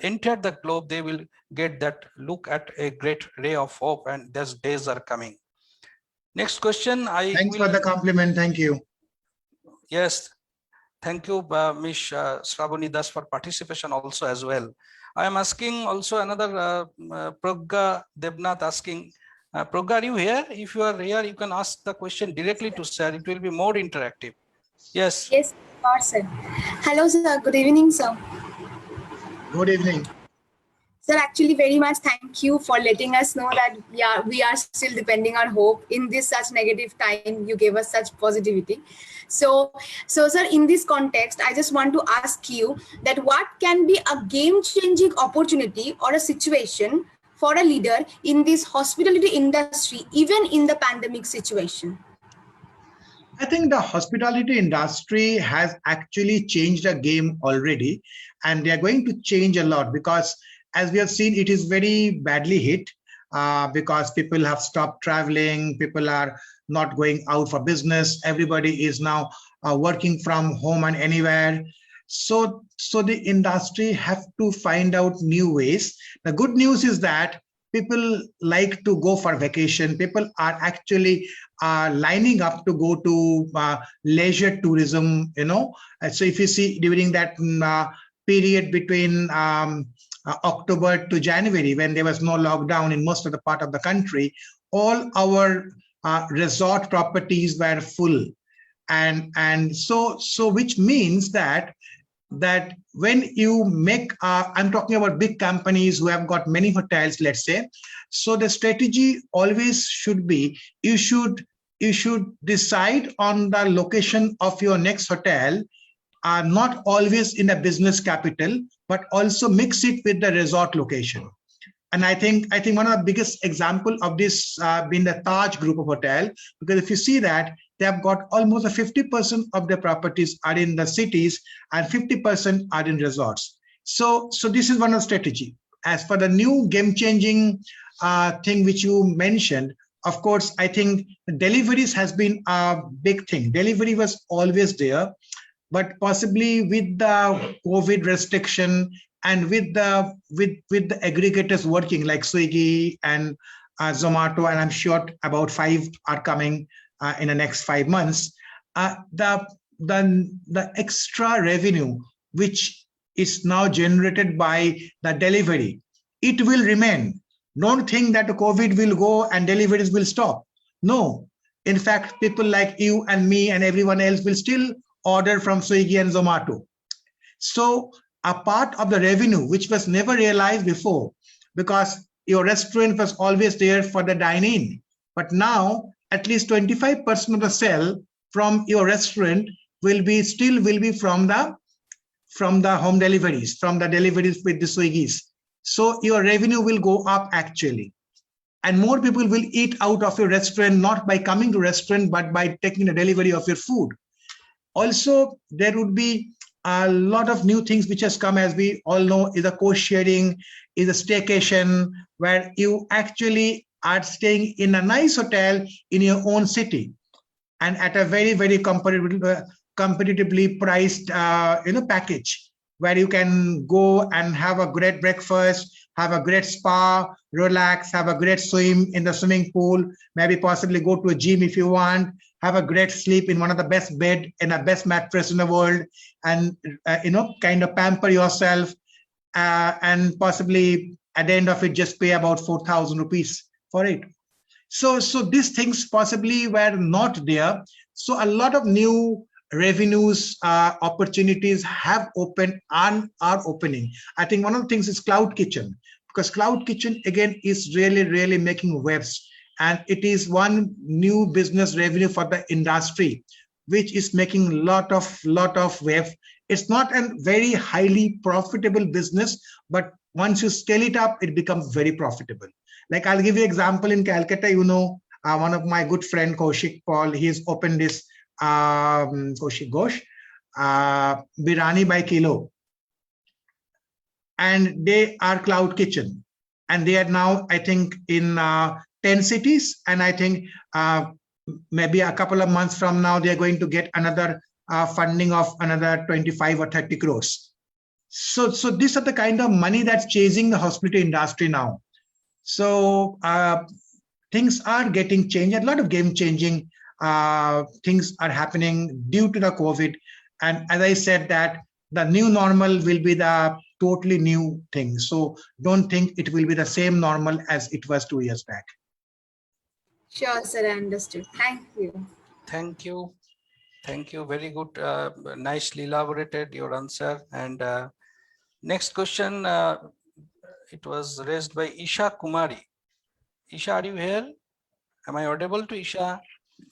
enter the globe, they will get that look at a great ray of hope, and those days are coming. Next question. Thanks for the compliment. Thank you. Yes. Thank you, Ms. Shravani Das, for participation also as well. I am asking also another Pragya Debnath asking, Pragya, are you here? If you are here, you can ask the question directly to sir. It will be more interactive. Yes. Yes, sir. Hello, sir. Good evening, sir. Good evening. Sir, actually very much thank you for letting us know that we are still depending on hope in this such negative time. You gave us such positivity. So sir, in this context, I just want to ask you that what can be a game-changing opportunity or a situation for a leader in this hospitality industry, even in the pandemic situation? I think the hospitality industry has actually changed the game already, and they are going to change a lot, because as we have seen, it is very badly hit because people have stopped traveling, people are not going out for business, everybody is now working from home and anywhere. So the industry have to find out new ways. The good news is that people like to go for vacation. People are actually lining up to go to leisure tourism, you know. So if you see during that period between October to January, when there was no lockdown in most of the part of the country, all our resort properties were full. and so which means that when you make I'm talking about big companies who have got many hotels, let's say. So the strategy always should be, you should decide on the location of your next hotel, not always in a business capital, but also mix it with the resort location. And I think one of the biggest example of this being the Taj group of hotel, because if you see that they have got almost 50% of their properties are in the cities and 50% are in resorts. So this is one of the strategy. As for the new game-changing thing which you mentioned, of course, I think deliveries has been a big thing. Delivery was always there, but possibly with the COVID restriction and with the aggregators working like Swiggy and Zomato, and I'm sure about 5 are coming in the next 5 months, the extra revenue which is now generated by the delivery, it will remain. Don't think that the COVID will go and deliveries will stop. No, in fact, people like you and me and everyone else will still order from Swiggy and Zomato. So a part of the revenue which was never realized before, because your restaurant was always there for the dine-in, but now at least 25% of the sale from your restaurant will be from the home deliveries, from the deliveries with the Swiggies. So your revenue will go up actually, and more people will eat out of your restaurant, not by coming to restaurant, but by taking the delivery of your food. Also, there would be a lot of new things which has come, as we all know, is a co-sharing, is a staycation, where you actually are staying in a nice hotel in your own city and at a very, very competitively priced package, where you can go and have a great breakfast, have a great spa, relax, have a great swim in the swimming pool, maybe possibly go to a gym if you want, have a great sleep in one of the best bed and a best mattress in the world, and kind of pamper yourself, and possibly at the end of it just pay about 4,000 rupees for it. So these things possibly were not there. So a lot of new revenues, opportunities have opened and are opening. I think one of the things is cloud kitchen, because cloud kitchen again is really making waves, and it is one new business revenue for the industry, which is making lot of wave. It's not a very highly profitable business, but once you scale it up, it becomes very profitable. Like I'll give you an example in Calcutta. One of my good friend Kaushik Paul, he's opened this Kaushik Ghosh, Birani by Kilo, and they are cloud kitchen, and they are now, I think, in 10 cities, and I think maybe a couple of months from now they're going to get another funding of another 25 or 30 crores. So these are the kind of money that's chasing the hospitality industry now. So things are getting changed. A lot of game-changing things are happening due to the COVID. And as I said, that the new normal will be the totally new thing. So don't think it will be the same normal as it was 2 years back. Sure, sir, I understood. Thank you. Thank you. Thank you. Very good. Nicely elaborated your answer. And next question, it was raised by Isha Kumari. Isha, are you here? Am I audible to Isha?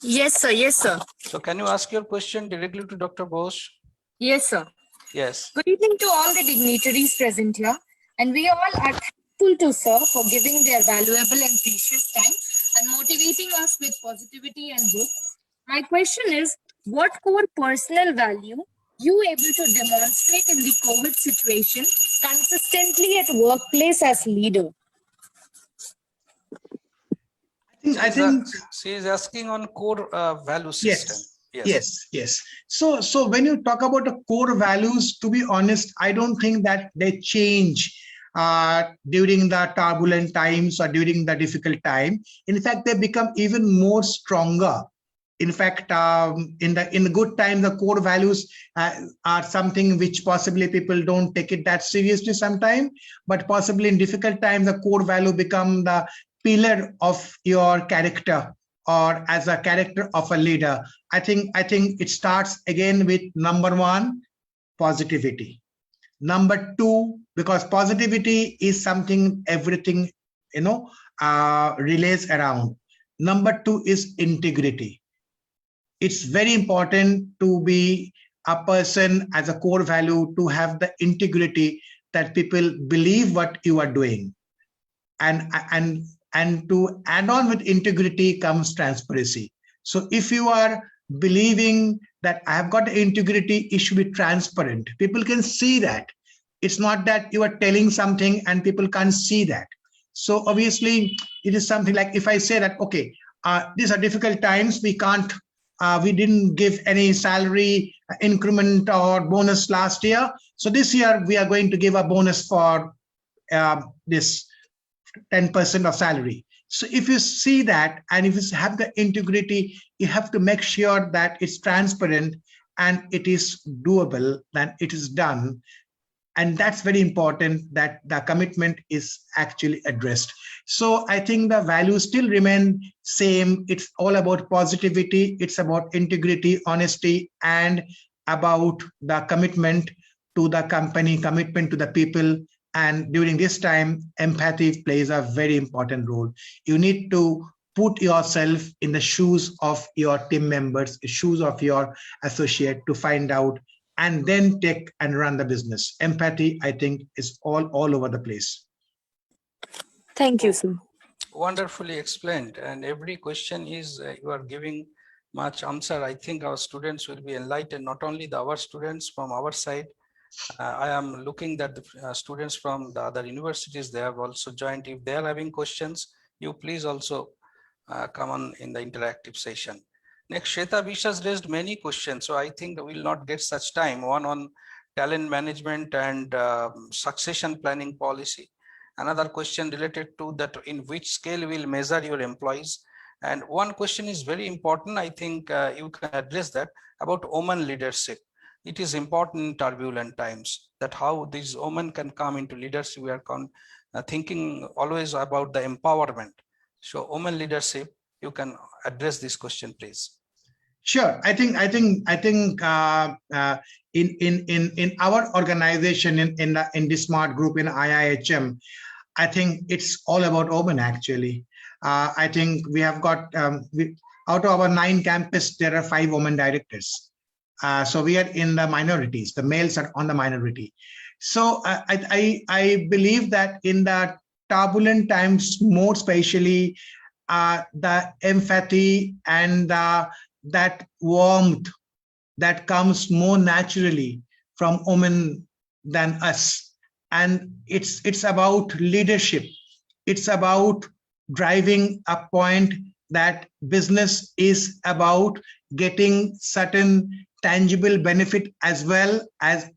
Yes, sir. Yes, sir. So can you ask your question directly to Dr. Bose? Yes, sir. Yes. Good evening to all the dignitaries present here. And we all are thankful to sir for giving their valuable and precious time and motivating us with positivity and hope. My question is, what core personal value you able to demonstrate in the COVID situation consistently at workplace as leader? I think she is asking on core value system. Yes. So when you talk about the core values, to be honest, I don't think that they change during the turbulent times or during the difficult time. In fact, they become even more stronger. In fact, in the good time, the core values are something which possibly people don't take it that seriously sometimes, but possibly in difficult times, the core value become the pillar of your character, or as a character of a leader, I think it starts again with number one, positivity. Number two, because positivity is something everything relays around. Number two is integrity. It's very important to be a person as a core value, to have the integrity that people believe what you are doing. And to add on with integrity comes transparency. So if you are believing that I have got integrity, it should be transparent. People can see that. It's not that you are telling something and people can't see that. So obviously it is something like, if I say that, okay, these are difficult times, we didn't give any salary increment or bonus last year. So this year we are going to give a bonus for this 10% of salary. So if you see that, and if you have the integrity, you have to make sure that it's transparent and it is doable, that it is done. And that's very important, that the commitment is actually addressed. So I think the values still remain same. It's all about positivity. It's about integrity, honesty, and about the commitment to the company, commitment to the people. And during this time, empathy plays a very important role. You need to put yourself in the shoes of your team members, shoes of your associate, to find out and then take and run the business. Empathy, I think, is all over the place. Thank you, sir. Wonderfully explained. And every question is, you are giving much answer. I think our students will be enlightened, not only our students from our side. I am looking that the students from the other universities, they have also joined. If they are having questions, you please also come on in the interactive session. Next, Shweta Bish has raised many questions, so I think we will not get such time. One on talent management and succession planning policy. Another question related to that, in which scale will measure your employees. And one question is very important. I think you can address that, about women leadership. It is important in turbulent times, that how these women can come into leadership. We are thinking always about the empowerment. So women leadership, you can address this question, please. Sure. I think in our organization, in the INDISMART group in IIHM, I think it's all about women actually. I think we have got out of our 9 campuses, there are 5 women directors. So we are in the minorities. The males are on the minority. So I believe that in the turbulent times, more especially, the empathy and that warmth that comes more naturally from women than us. And it's about leadership. It's about driving a point that business is about getting certain tangible benefit, as well as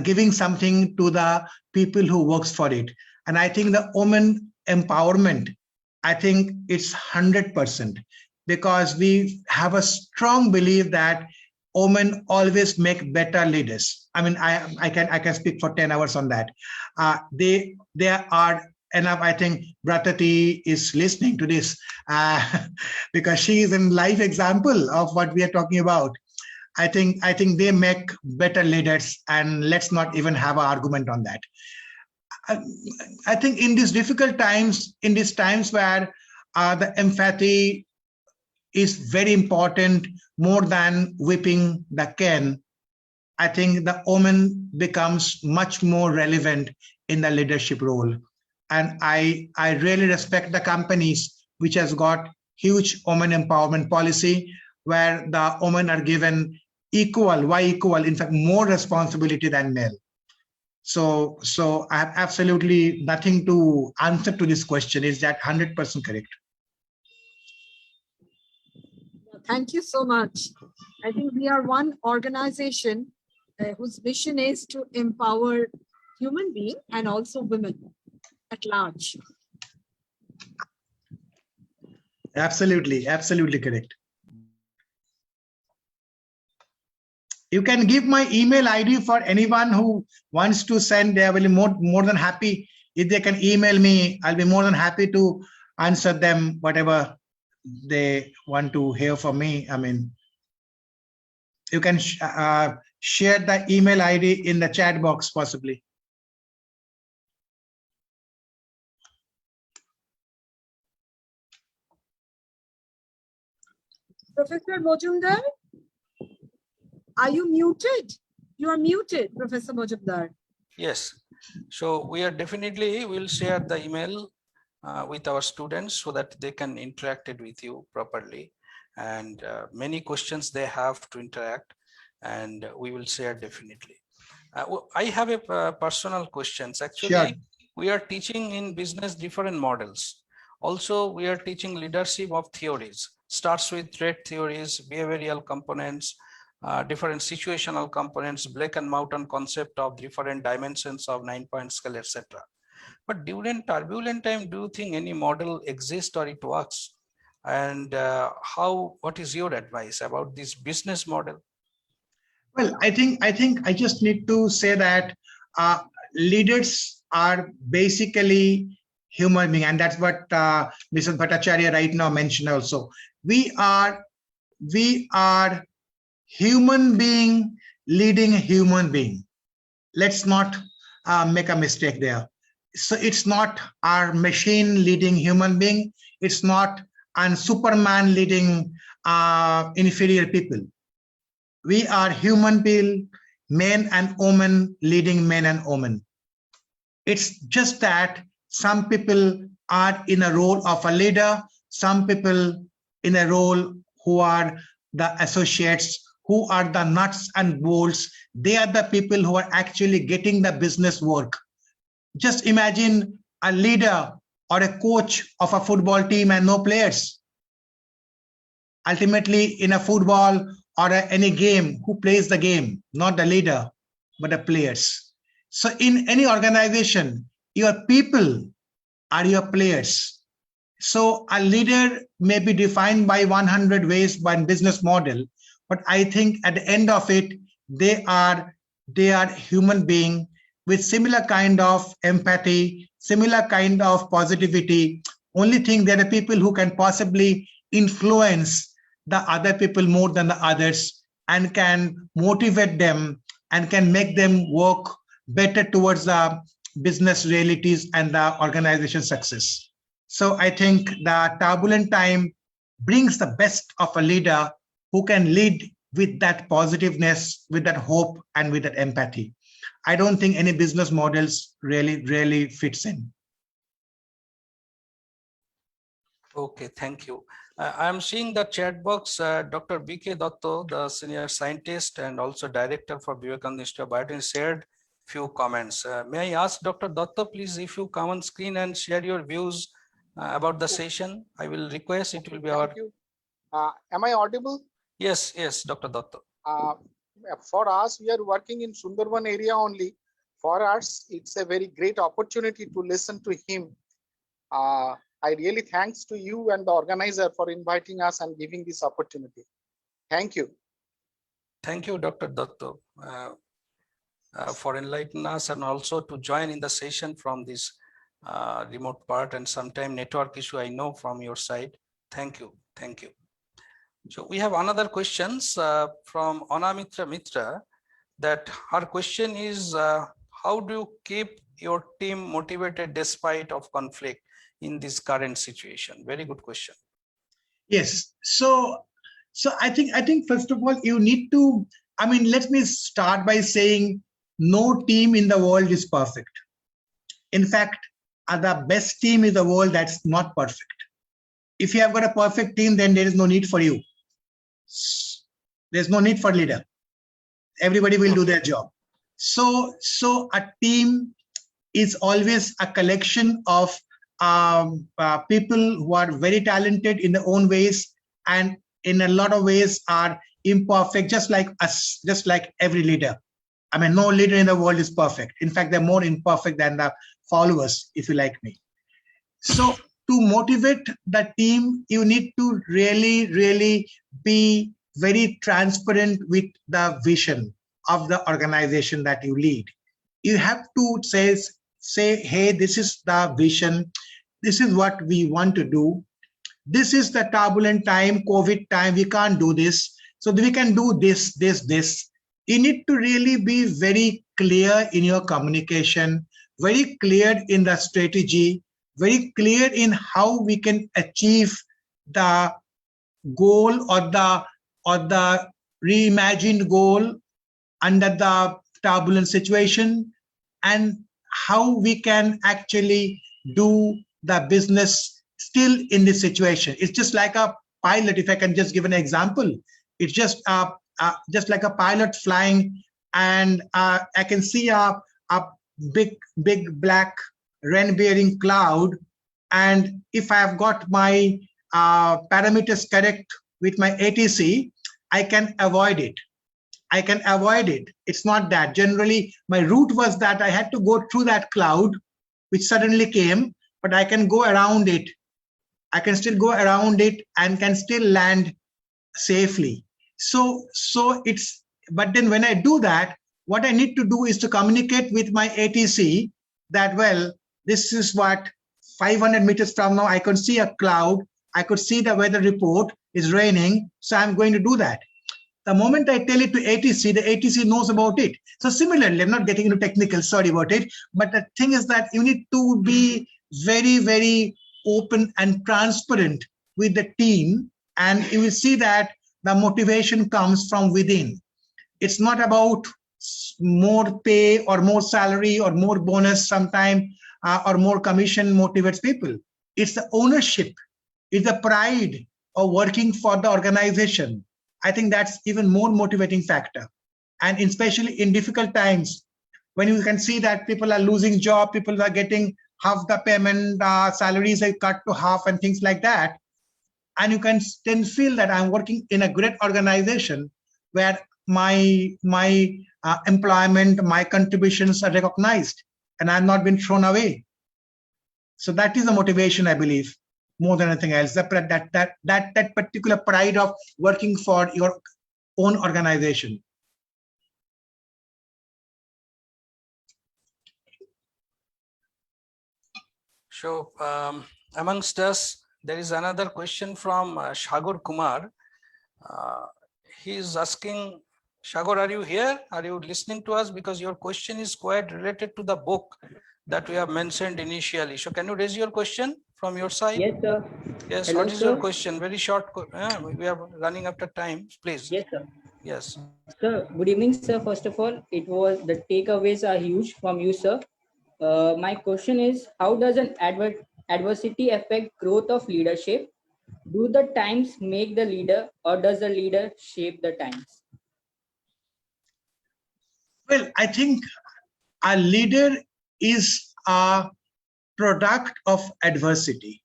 giving something to the people who works for it. And I think the women empowerment, I think it's 100%, because we have a strong belief that women always make better leaders. I mean, I can speak for 10 hours on that. They are enough. I think Bratati is listening to this because she is a live example of what we are talking about. I think they make better leaders, and let's not even have an argument on that. I think in these difficult times, in these times where the empathy is very important, more than whipping the can, I think the woman becomes much more relevant in the leadership role. And I really respect the companies which has got huge women empowerment policy, where the women are given equal, in fact, more responsibility than male. So I have absolutely nothing to answer to this question. Is that 100% correct? Thank you so much. I think we are one organization whose mission is to empower human beings and also women at large. Absolutely correct. You can give my email ID for anyone who wants to send. They will be more than happy. If they can email me, I'll be more than happy to answer them whatever they want to hear from me, I mean, you can share the email ID in the chat box possibly. Professor Mojumdar, are you muted? You are muted, Professor Mojumdar. Yes. So we are definitely will share the email with our students so that they can interact it with you properly. And many questions they have to interact, and we will share definitely. I have a personal questions. Actually, Sure. we are teaching in business different models. Also, we are teaching leadership of theories. Starts with threat theories, behavioral components, different situational components, Black and Mountain concept of different dimensions of 9-point scale, etc. But during turbulent time, do you think any model exists or it works? And what is your advice about this business model? Well, I think I just need to say that leaders are basically human being, and that's what Mr. Bhattacharya right now mentioned also. We are human being leading a human being. Let's not make a mistake there. So it's not our machine leading human being. It's not a Superman leading inferior people. We are human beings, men and women leading men and women. It's just that some people are in a role of a leader, some people in a role who are the associates, who are the nuts and bolts. They are the people who are actually getting the business work. Just imagine a leader or a coach of a football team and no players. Ultimately, in a football or any game, who plays the game? Not the leader, but the players. So in any organization, your people are your players. So a leader may be defined by 100 ways by business model, but I think at the end of it, they are human being with similar kind of empathy, similar kind of positivity. Only thing, they're the people who can possibly influence the other people more than the others and can motivate them and can make them work better towards the business realities and the organization success. So I think the turbulent time brings the best of a leader who can lead with that positiveness, with that hope, and with that empathy. I don't think any business models really fits in. Okay, thank you. I'm seeing the chat box, Dr. B.K. Dotto, the senior scientist and also director for Vivekananda Institute of Biotechnology, shared few comments. May I ask Dr. Dotto, please, if you come on screen and share your views about the session? I will request, it will be our... Thank you. Am I audible? Yes, Dr. Dotto. For us, we are working in Sundarban area only. For us, it's a very great opportunity to listen to him. I really thanks to you and the organizer for inviting us and giving this opportunity. Thank you. Thank you, Dr. Dotto, for enlightening us and also to join in the session from this remote part and sometime network issue I know from your side. Thank you. Thank you. So we have another questions from Anamitra Mitra, that her question is, how do you keep your team motivated despite of conflict in this current situation? Very good question. Yes. So I think first of all, you need to, let me start by saying no team in the world is perfect. In fact, the best team in the world that's not perfect. If you have got a perfect team, then there is no need for you. There's no need for leader. Everybody will do their job. So a team is always a collection of people who are very talented in their own ways and in a lot of ways are imperfect, just like us, just like every leader. No leader in the world is perfect. In fact, they're more imperfect than the followers, if you like me. So to motivate the team, you need to really be very transparent with the vision of the organization that you lead. You have to say, hey, this is the vision. This is what we want to do. this is the turbulent time, COVID time, we can't do this. So we can do this, this. You need to really be very clear in your communication, very clear in the strategy, very clear in how we can achieve the goal or the reimagined goal under the turbulent situation, and how we can actually do the business still in this situation. It's just like a pilot. If I can just give an example, it's just like a pilot flying, and I can see a big black rain-bearing cloud, and if I have got my parameters correct with my ATC, I can avoid it. It's not that. Generally, my route was that I had to go through that cloud, which suddenly came, but I can go around it. I can still go around it and can still land safely. So it's, but then when I do that, what I need to do is to communicate with my ATC that, well, this is what 500 meters from now, I can see a cloud. I could see the weather report is raining. So I'm going to do that. The moment I tell it to ATC, the ATC knows about it. So similarly, I'm not getting into technical, sorry about it. But the thing is that you need to be very, very open and transparent with the team. And you will see that the motivation comes from within. It's not about more pay or more salary or more bonus sometime or more commission motivates people. It's the ownership, it's the pride of working for the organization. I think that's even more motivating factor. And especially in difficult times, when you can see that people are losing job, people are getting half the payment, salaries are cut to half and things like that. And you can then feel that I'm working in a great organization where my employment, my contributions are recognized and I'm not been thrown away. So that is the motivation, I believe, more than anything else, that particular pride of working for your own organization. So amongst us, there is another question from Shagor Kumar. He is asking, Shagor, are you here? Are you listening to us? Because your question is quite related to the book that we have mentioned initially. So can you raise your question from your side? Yes, sir. Yes, Hello, what is your question? Very short. We are running after time, please. Yes, sir. Yes. Sir, good evening, sir. First of all, it was the takeaways are huge from you, sir. My question is, how does an adversity affect growth of leadership? Do the times make the leader, or does the leader shape the times? Well, I think a leader is a product of adversity.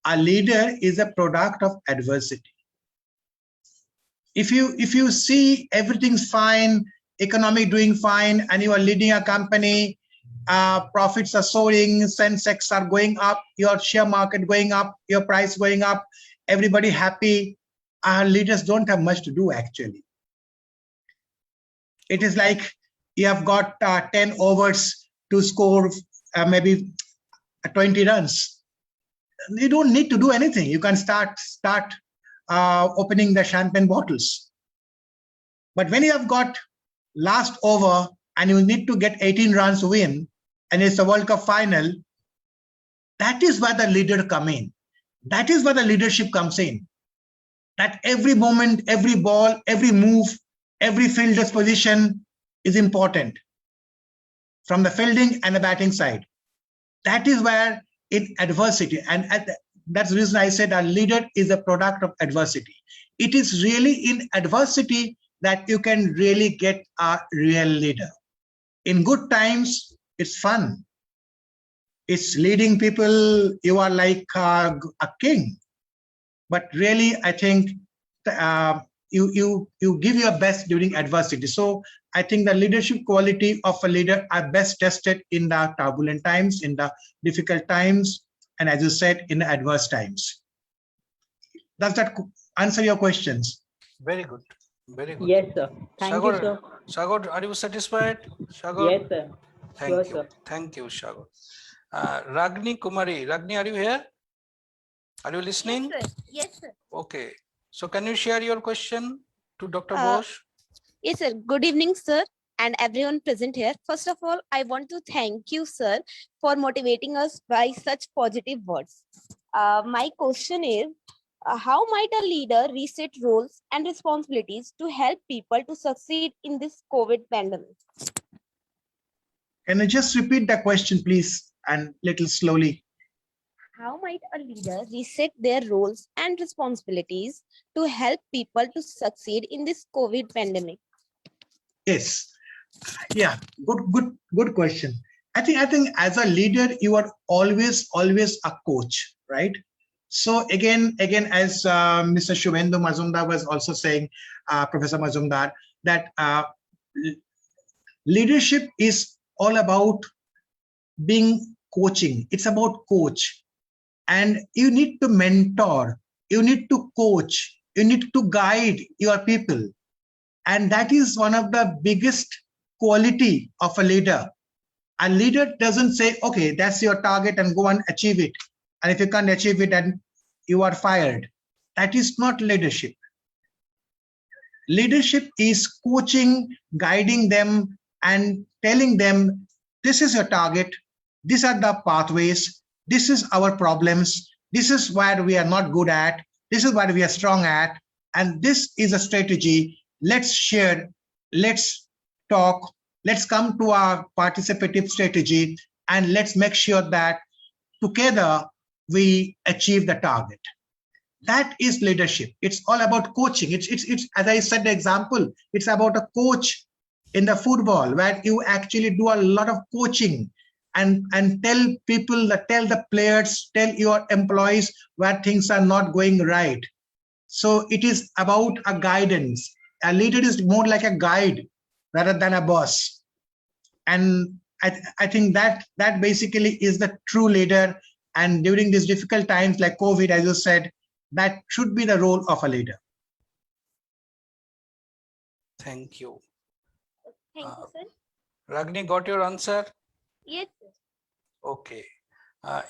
A leader is a product of adversity. If you see everything's fine, economic doing fine, and you are leading a company, profits are soaring, Sensex are going up, your share market going up, your price going up, everybody happy, leaders don't have much to do actually. It is like you have got 10 overs to score maybe 20 runs. You don't need to do anything. You can start opening the champagne bottles. But when you have got last over and you need to get 18 runs to win, and it's a World Cup final, that is where the leader come in. That is where the leadership comes in. That every moment, every ball, every move, every fielder's position is important from the fielding and the batting side. That is where in adversity, and that's the reason I said a leader is a product of adversity. It is really in adversity that you can really get a real leader. In good times, it's fun. It's leading people, you are like a king. But really, I think you give your best during adversity. So I think the leadership quality of a leader are best tested in the turbulent times, in the difficult times, and as you said, in the adverse times. Does that answer your questions? Very good. Very good. Yes, sir. Thank Shagor, you, sir. Shagor, are you satisfied? Shagor? Yes, sir. Thank Sure, you. sir. Thank you, Shagor. Ragni Kumari. Ragni, are you here? Are you listening? Yes, sir. Yes, sir. Okay. So can you share your question to Dr. Uh, Bose? Yes, sir. Good evening, sir, and everyone present here. First of all, I want to thank you, sir, for motivating us by such positive words. My question is, how might a leader reset roles and responsibilities to help people to succeed in this COVID pandemic? Can you just repeat the question, please, and little slowly? How might a leader reset their roles and responsibilities to help people to succeed in this COVID pandemic? Yes. Yeah. Good question. I think as a leader, you are always a coach, right? So again, as Mr. Shubhendu Mazumdar was also saying, Professor Mazumdar, that leadership is all about being coaching. It's about coach, and you need to mentor, you need to coach, you need to guide your people, and that is one of the biggest quality of a leader. A leader doesn't say, okay, that's your target and go and achieve it, and if you can't achieve it, then you are fired. That is not leadership. Leadership is coaching, guiding them, and telling them, this is your target, these are the pathways, this is our problems, this is where we are not good at, this is where we are strong at, and this is a strategy. Let's share, let's talk, let's come to our participative strategy, and let's make sure that together we achieve the target. That is leadership. It's all about coaching. It's as I said, the example, it's about a coach in the football where you actually do a lot of coaching and tell people, tell the players, tell your employees where things are not going right. So it is about a guidance. A leader is more like a guide rather than a boss. And I think that basically is the true leader. And during these difficult times like COVID, as you said, that should be the role of a leader. Thank you. Thank you, sir. Ragini, got your answer? Yes, sir. Okay.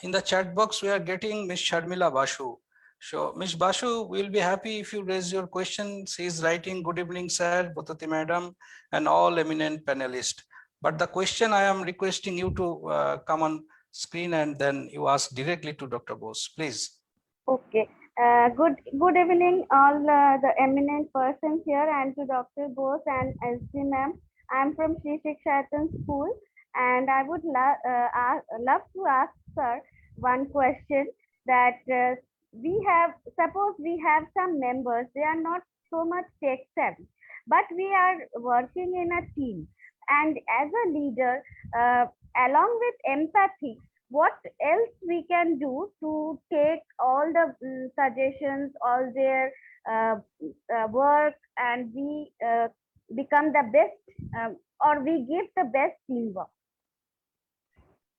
In the chat box, we are getting Ms. Sharmila Basu. So, Ms. Basu, we'll be happy if you raise your question. She is writing, good evening, sir, Bhatati madam, and all eminent panelists. But the question I am requesting you to come on screen and then you ask directly to Dr. Bose, please. Okay. Good evening, all the eminent persons here, and to Dr. Bose and SG ma'am. I'm from Sri Shikshatan School, and I would love to ask sir one question that suppose we have some members, they are not so much tech savvy, but we are working in a team, and as a leader, along with empathy, what else we can do to take all the suggestions, all their work, and we become the best, or we give the best teamwork?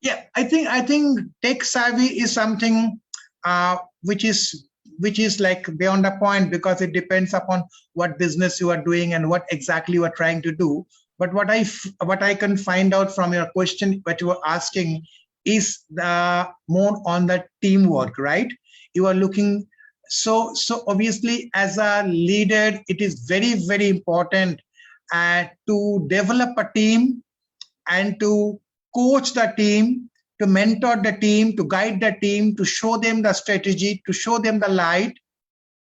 Yeah, I think tech savvy is something which is like beyond a point, because it depends upon what business you are doing and what exactly you are trying to do. But what I can find out from your question, what you were asking, is the more on the teamwork, right? You are looking, so obviously as a leader, it is very, very important to develop a team and to coach the team, to mentor the team, to guide the team, to show them the strategy, to show them the light,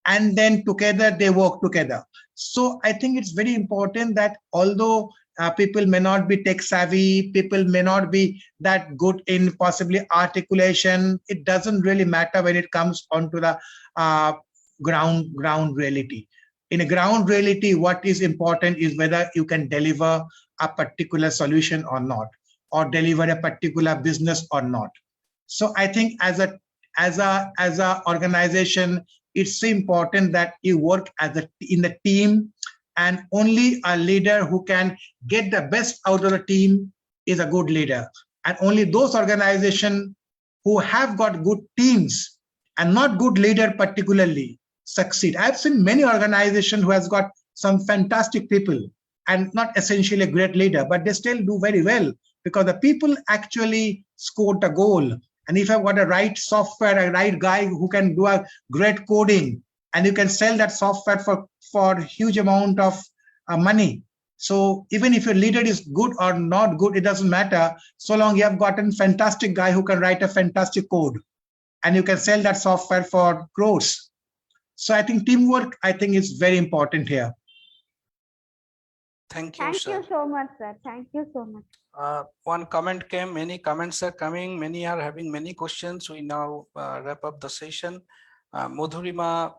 and then together they work together. So I think it's very important that although people may not be tech savvy, people may not be that good in possibly articulation, it doesn't really matter when it comes onto the ground reality. In a ground reality, what is important is whether you can deliver a particular solution or not, or deliver a particular business or not. So I think as a organization, it's so important that you work in the team, and only a leader who can get the best out of the team is a good leader. And only those organizations who have got good teams and not good leader particularly succeed. I've seen many organizations who has got some fantastic people and not essentially a great leader, but they still do very well because the people actually scored the goal And if I've got a right software, a right guy who can do a great coding, and you can sell that software for huge amount of money. So even if your leader is good or not good, it doesn't matter, so long you have gotten fantastic guy who can write a fantastic code, and you can sell that software for crores. So I think teamwork, I think, is very important here. Thank you, Thank sir. you so much, sir. Thank you so much. One comment came, many comments are coming, many are having many questions. We now wrap up the session. Madhurima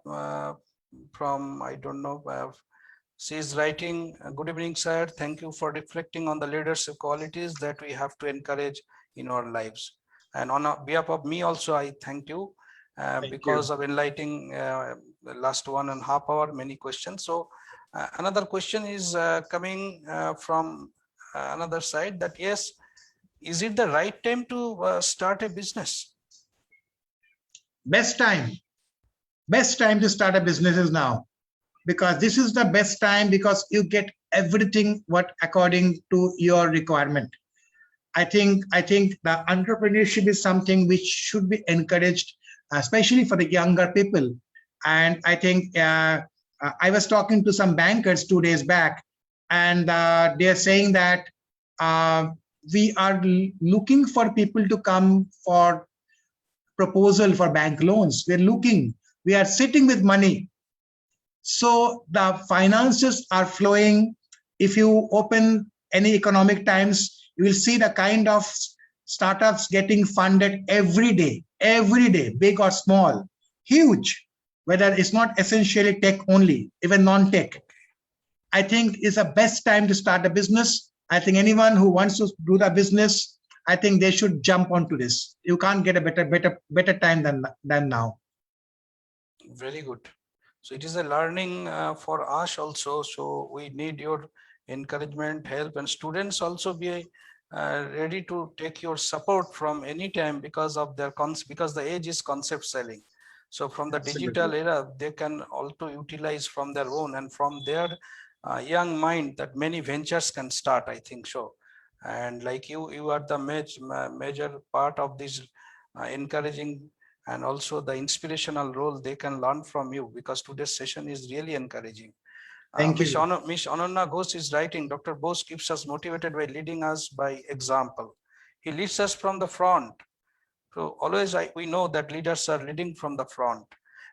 from, I don't know, she is writing, good evening, sir. Thank you for reflecting on the leadership qualities that we have to encourage in our lives. And on behalf of me also, I thank you because of enlightening the last 1.5 hours, many questions. So another question is coming from another side, that yes, is it the right time to start a business? Best time to start a business is now, because this is the best time, because you get everything what according to your requirement. I think the entrepreneurship is something which should be encouraged, especially for the younger people. And I think I was talking to some bankers 2 days back, and they're saying that we are looking for people to come for proposal for bank loans. We are sitting with money. So the finances are flowing. If you open any economic times, you will see the kind of startups getting funded every day, big or small, huge, whether it's not essentially tech only, even non-tech. I think it's the best time to start a business. I think anyone who wants to do the business, I think they should jump onto this. You can't get a better time than now. Very good. So it is a learning for us also. So we need your encouragement, help, and students also be ready to take your support from any time because of their because the age is concept selling. So from the digital era, they can also utilize from their own, and from their young mind that many ventures can start, I think so. And like you are the major part of this encouraging, and also the inspirational role they can learn from you, because today's session is really encouraging. Thank you. Miss Ananya Ghosh is writing, Dr. Bose keeps us motivated by leading us by example. He leads us from the front. So always we know that leaders are leading from the front,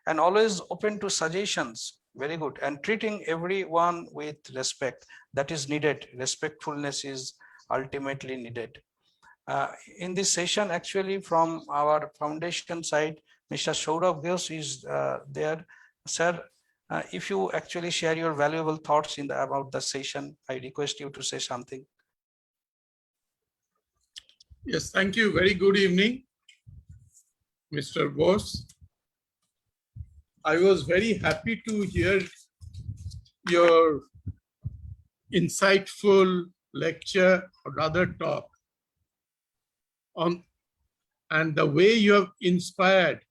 and always open to suggestions. Very good. And treating everyone with respect, that is needed. Respectfulness is ultimately needed. In this session, actually, from our foundation side, Mr. Saurav Ghosh is there. Sir, if you actually share your valuable thoughts about the session, I request you to say something. Yes, thank you. Very good evening, Mr. Bose. I was very happy to hear your insightful lecture, or rather talk, on, and the way you have inspired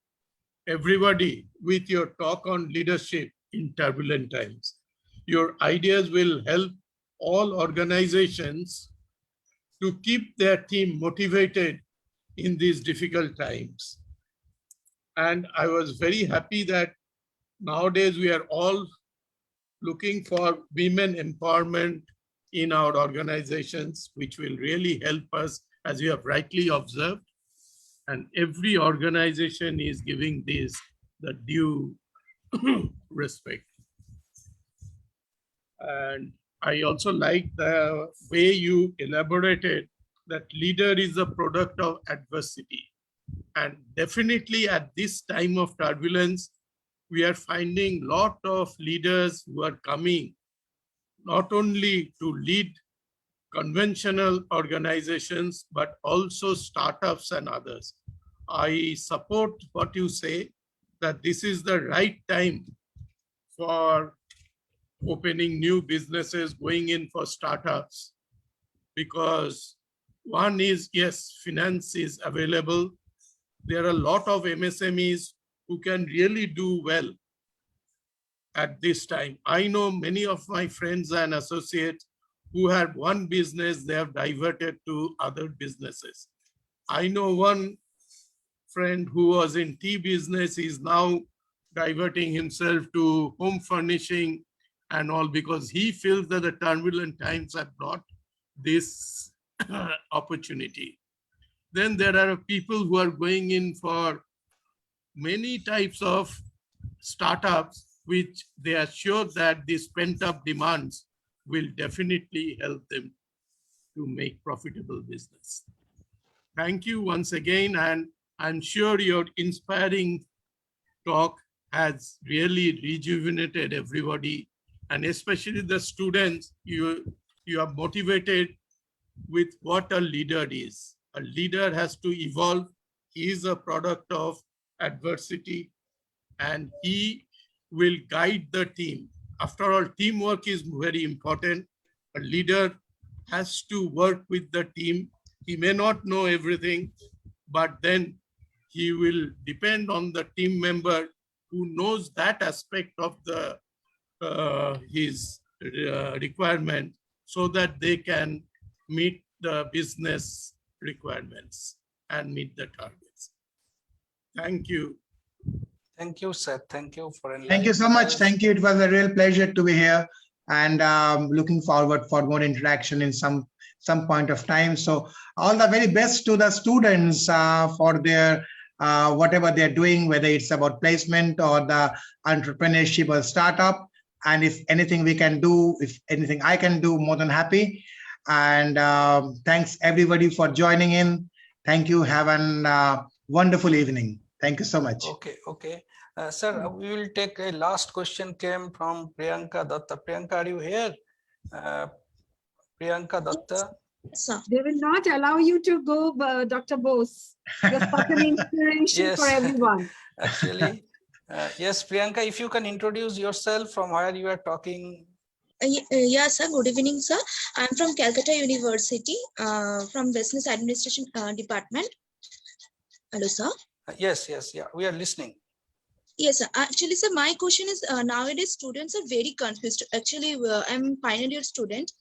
everybody with your talk on leadership in turbulent times. Your ideas will help all organizations to keep their team motivated in these difficult times. And I was very happy that nowadays we are all looking for women empowerment in our organizations, which will really help us, as you have rightly observed. And every organization is giving this the due respect. And I also like the way you elaborated that leader is a product of adversity. And definitely at this time of turbulence, we are finding a lot of leaders who are coming not only to lead conventional organizations, but also startups and others. I support what you say, that this is the right time for opening new businesses, going in for startups, because one is, yes, finance is available. There are a lot of MSMEs who can really do well at this time. I know many of my friends and associates who had one business, they have diverted to other businesses. I know one friend who was in tea business is now diverting himself to home furnishing and all, because he feels that the turbulent times have brought this opportunity. Then there are people who are going in for many types of startups, which they are sure that these pent-up demands will definitely help them to make profitable business. Thank you once again, and I'm sure your inspiring talk has really rejuvenated everybody, and especially the students. You are motivated with what a leader is. A leader has to evolve. He is a product of adversity, and he will guide the team. After all, teamwork is very important. A leader has to work with the team. He may not know everything, but then he will depend on the team member who knows that aspect of the his requirement, so that they can meet the business requirements and meet the targets. Thank you. Thank you, sir. Thank you for enlightening. Thank you so much. Thank you. It was a real pleasure to be here, and looking forward for more interaction in some point of time. So all the very best to the students for their whatever they're doing, whether it's about placement or the entrepreneurship or startup. And if anything we can do, if anything I can do, more than happy. And thanks everybody for joining in. Thank you. Have a wonderful evening. Thank you so much. Okay. Sir, we will take a last question came from Priyanka Datta. Priyanka, are you here? Priyanka Datta. They will not allow you to go, Dr. Bose. You're such an inspiration for everyone. Actually, yes, Priyanka, if you can introduce yourself from where you are talking. Yes, sir. Good evening, sir. I'm from Calcutta University, from Business Administration Department. Hello, sir. Yes, yeah. We are listening. Yes, sir. Actually, sir, my question is nowadays students are very confused. Actually, I'm final year student.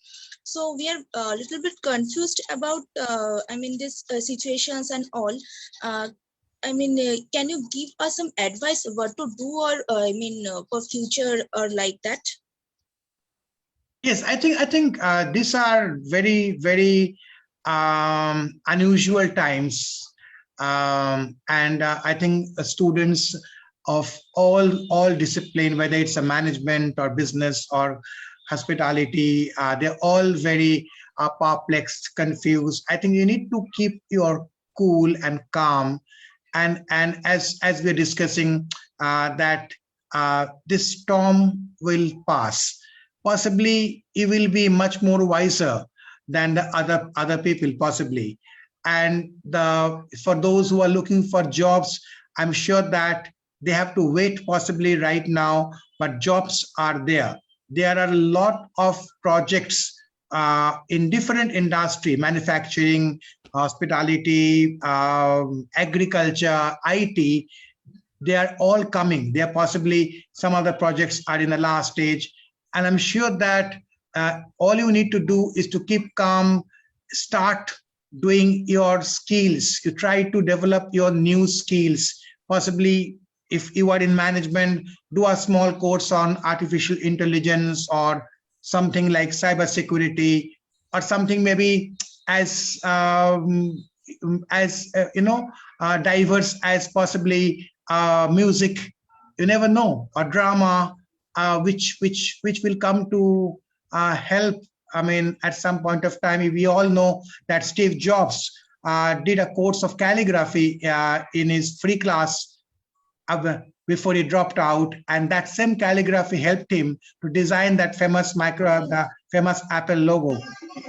So we are a little bit confused about, this situations and all. Can you give us some advice what to do, or for future or like that? Yes, I think these are very, very unusual times, and I think students of all discipline, whether it's a management or business or hospitality, they're all very perplexed, confused. I think you need to keep your cool and calm, and as we're discussing that this storm will pass. Possibly you will be much more wiser than the other people, possibly. And for those who are looking for jobs, I'm sure that they have to wait possibly right now, but jobs are there. There are a lot of projects in different industry, manufacturing, hospitality, agriculture, IT. They are all coming. They are possibly, some of the projects are in the last stage. And I'm sure that all you need to do is to keep calm, start doing your skills. You try to develop your new skills. Possibly, if you are in management, do a small course on artificial intelligence or something like cybersecurity, or something maybe as diverse as possibly music. You never know, or drama. Which will come to help. At some point of time, we all know that Steve Jobs did a course of calligraphy in his free class before he dropped out, and that same calligraphy helped him to design that famous famous Apple logo.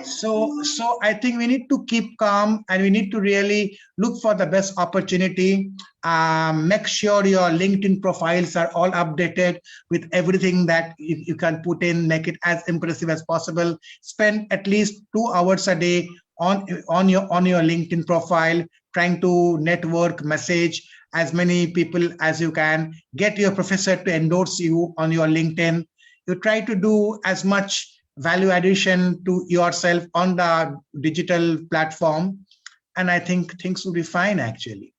So I think we need to keep calm, and we need to really look for the best opportunity. Make sure your LinkedIn profiles are all updated with everything that you can put in, make it as impressive as possible. Spend at least 2 hours a day on your LinkedIn profile, trying to network, message as many people as you can. Get your professor to endorse you on your LinkedIn. You try to do as much value addition to yourself on the digital platform, and I think things will be fine actually.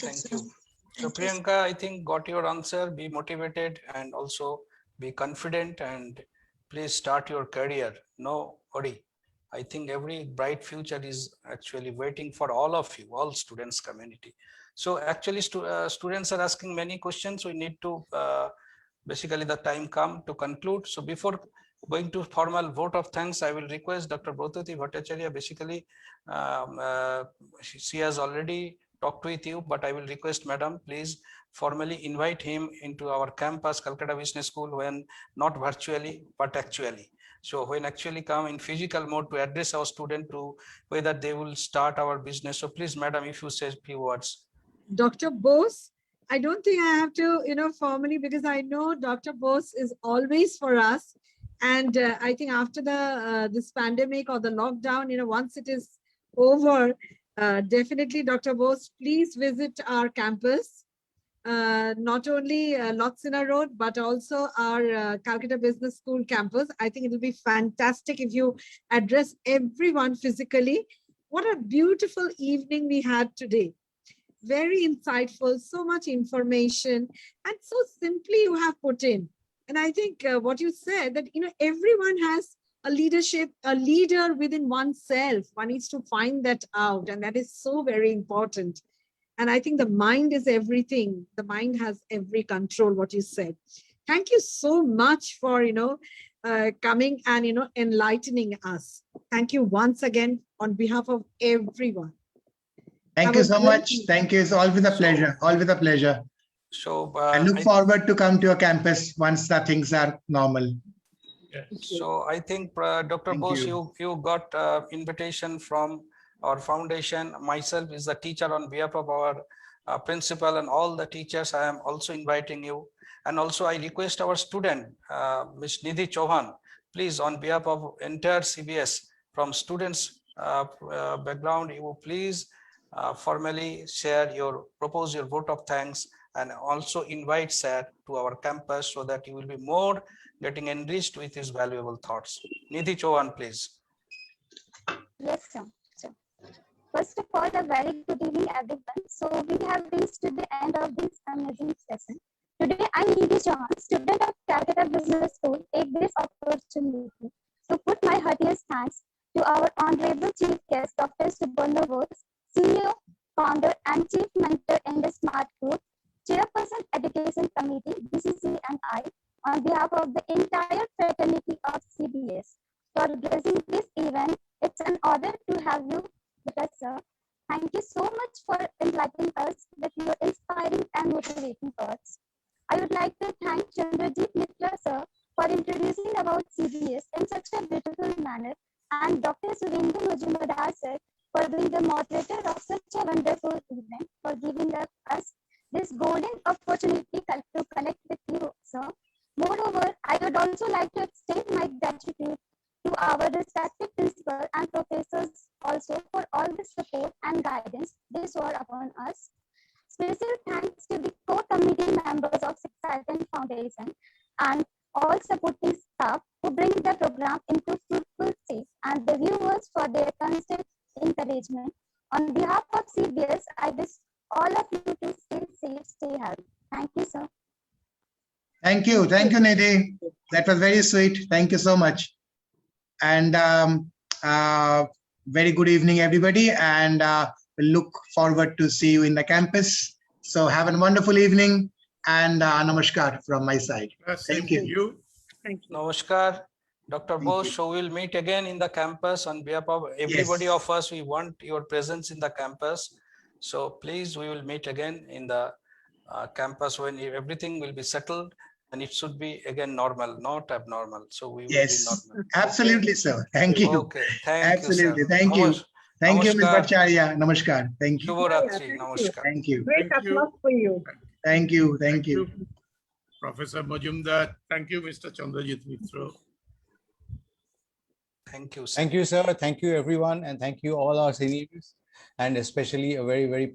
Thank you. So Priyanka, I think got your answer. Be motivated and also be confident, and please start your career. No worry. I think every bright future is actually waiting for all of you, all students community. So actually students are asking many questions. We need to basically the time come to conclude. So before going to formal vote of thanks, I will request Dr. Brototi Bhattacharya. Basically, she has already talked with you, but I will request Madam, please formally invite him into our campus, Calcutta Business School, when not virtually, but actually. So when actually come in physical mode to address our student to whether they will start our business. So please, Madam, if you say a few words. Dr. Bose, I don't think I have to, formally, because I know Dr. Bose is always for us. And I think after the this pandemic or the lockdown, once it is over, definitely, Dr. Bose, please visit our campus. Not only Lotsina Road, but also our Calcutta Business School campus. I think it will be fantastic if you address everyone physically. What a beautiful evening we had today. Very insightful, so much information, and so simply you have put in. And I think what you said, that everyone has a leader within oneself. One needs to find that out, and that is so very important. And I think the mind is everything. The mind has every control, what you said. Thank you so much for coming and enlightening us. Thank you once again on behalf of everyone. Thank you so much. Thank you. It's always a pleasure. Always a pleasure. So I look forward to come to your campus once the things are normal. So I think Dr. Bose, you got invitation from our foundation. Myself is the teacher on behalf of our principal and all the teachers. I am also inviting you. And also I request our student, Ms. Nidhi Chauhan, please on behalf of entire CBS from students background, you please formally propose your vote of thanks and also invite sir to our campus so that you will be more getting enriched with his valuable thoughts. Nidhi Chauhan, please. Yes, sir. First of all, a very good evening, everyone. So we have reached to the end of this amazing session. Today, I, Nidhi Chauhan, student of Calcutta Business School, take this opportunity to put my heartiest thanks to our Honorable Chief Guest, Dr. Shubhar Nabush, CEO, Founder, and Chief Mentor in the SMART Group, Chairperson Education Committee, BCC&I, on behalf of the entire fraternity of CBS, for blessing this event. It's an honor to have you with us, sir. Thank you so much for enlightening us with your inspiring and motivating thoughts. I would like to thank Chandrajit Mitra, sir, for introducing about CBS in such a beautiful manner, and Dr. Surendra Majumdar, sir, for being the moderator of such a wonderful event, for giving us this golden opportunity to connect with you, sir. Moreover, I would also like to extend my gratitude to our respected principal and professors also for all the support and guidance they shower upon us. Special thanks to the core committee members of Sixth Foundation and all supporting staff who bring the program into fruitful state, and the viewers for their constant encouragement. On behalf of CBS, I wish all of you to stay safe, stay healthy. Thank you, sir. Thank you, Nidhi. That was very sweet. Thank you so much. And very good evening, everybody. And we look forward to see you in the campus. So have a wonderful evening, and namaskar from my side. Thank you. Thank you. Namaskar, Dr. Bose. So we'll meet again in the campus on behalf of everybody of us. We want your presence in the campus. So please, we will meet again in the campus when everything will be settled. And it should be again normal, not abnormal. So we will be normal. Absolutely, sir. Thank you. Okay, thank you, sir. Thank you. Thank you, Ms. Bhattacharya. Namaskar. Thank you. Shubharatri. Namaskar. Thank you. Great luck for you. Thank you. Thank you. Professor Majumdar. Thank you, Mr. Chandrajit Mitra. Thank you, sir. Thank you, sir. Thank you, everyone. And thank you, all our seniors. And especially a very, very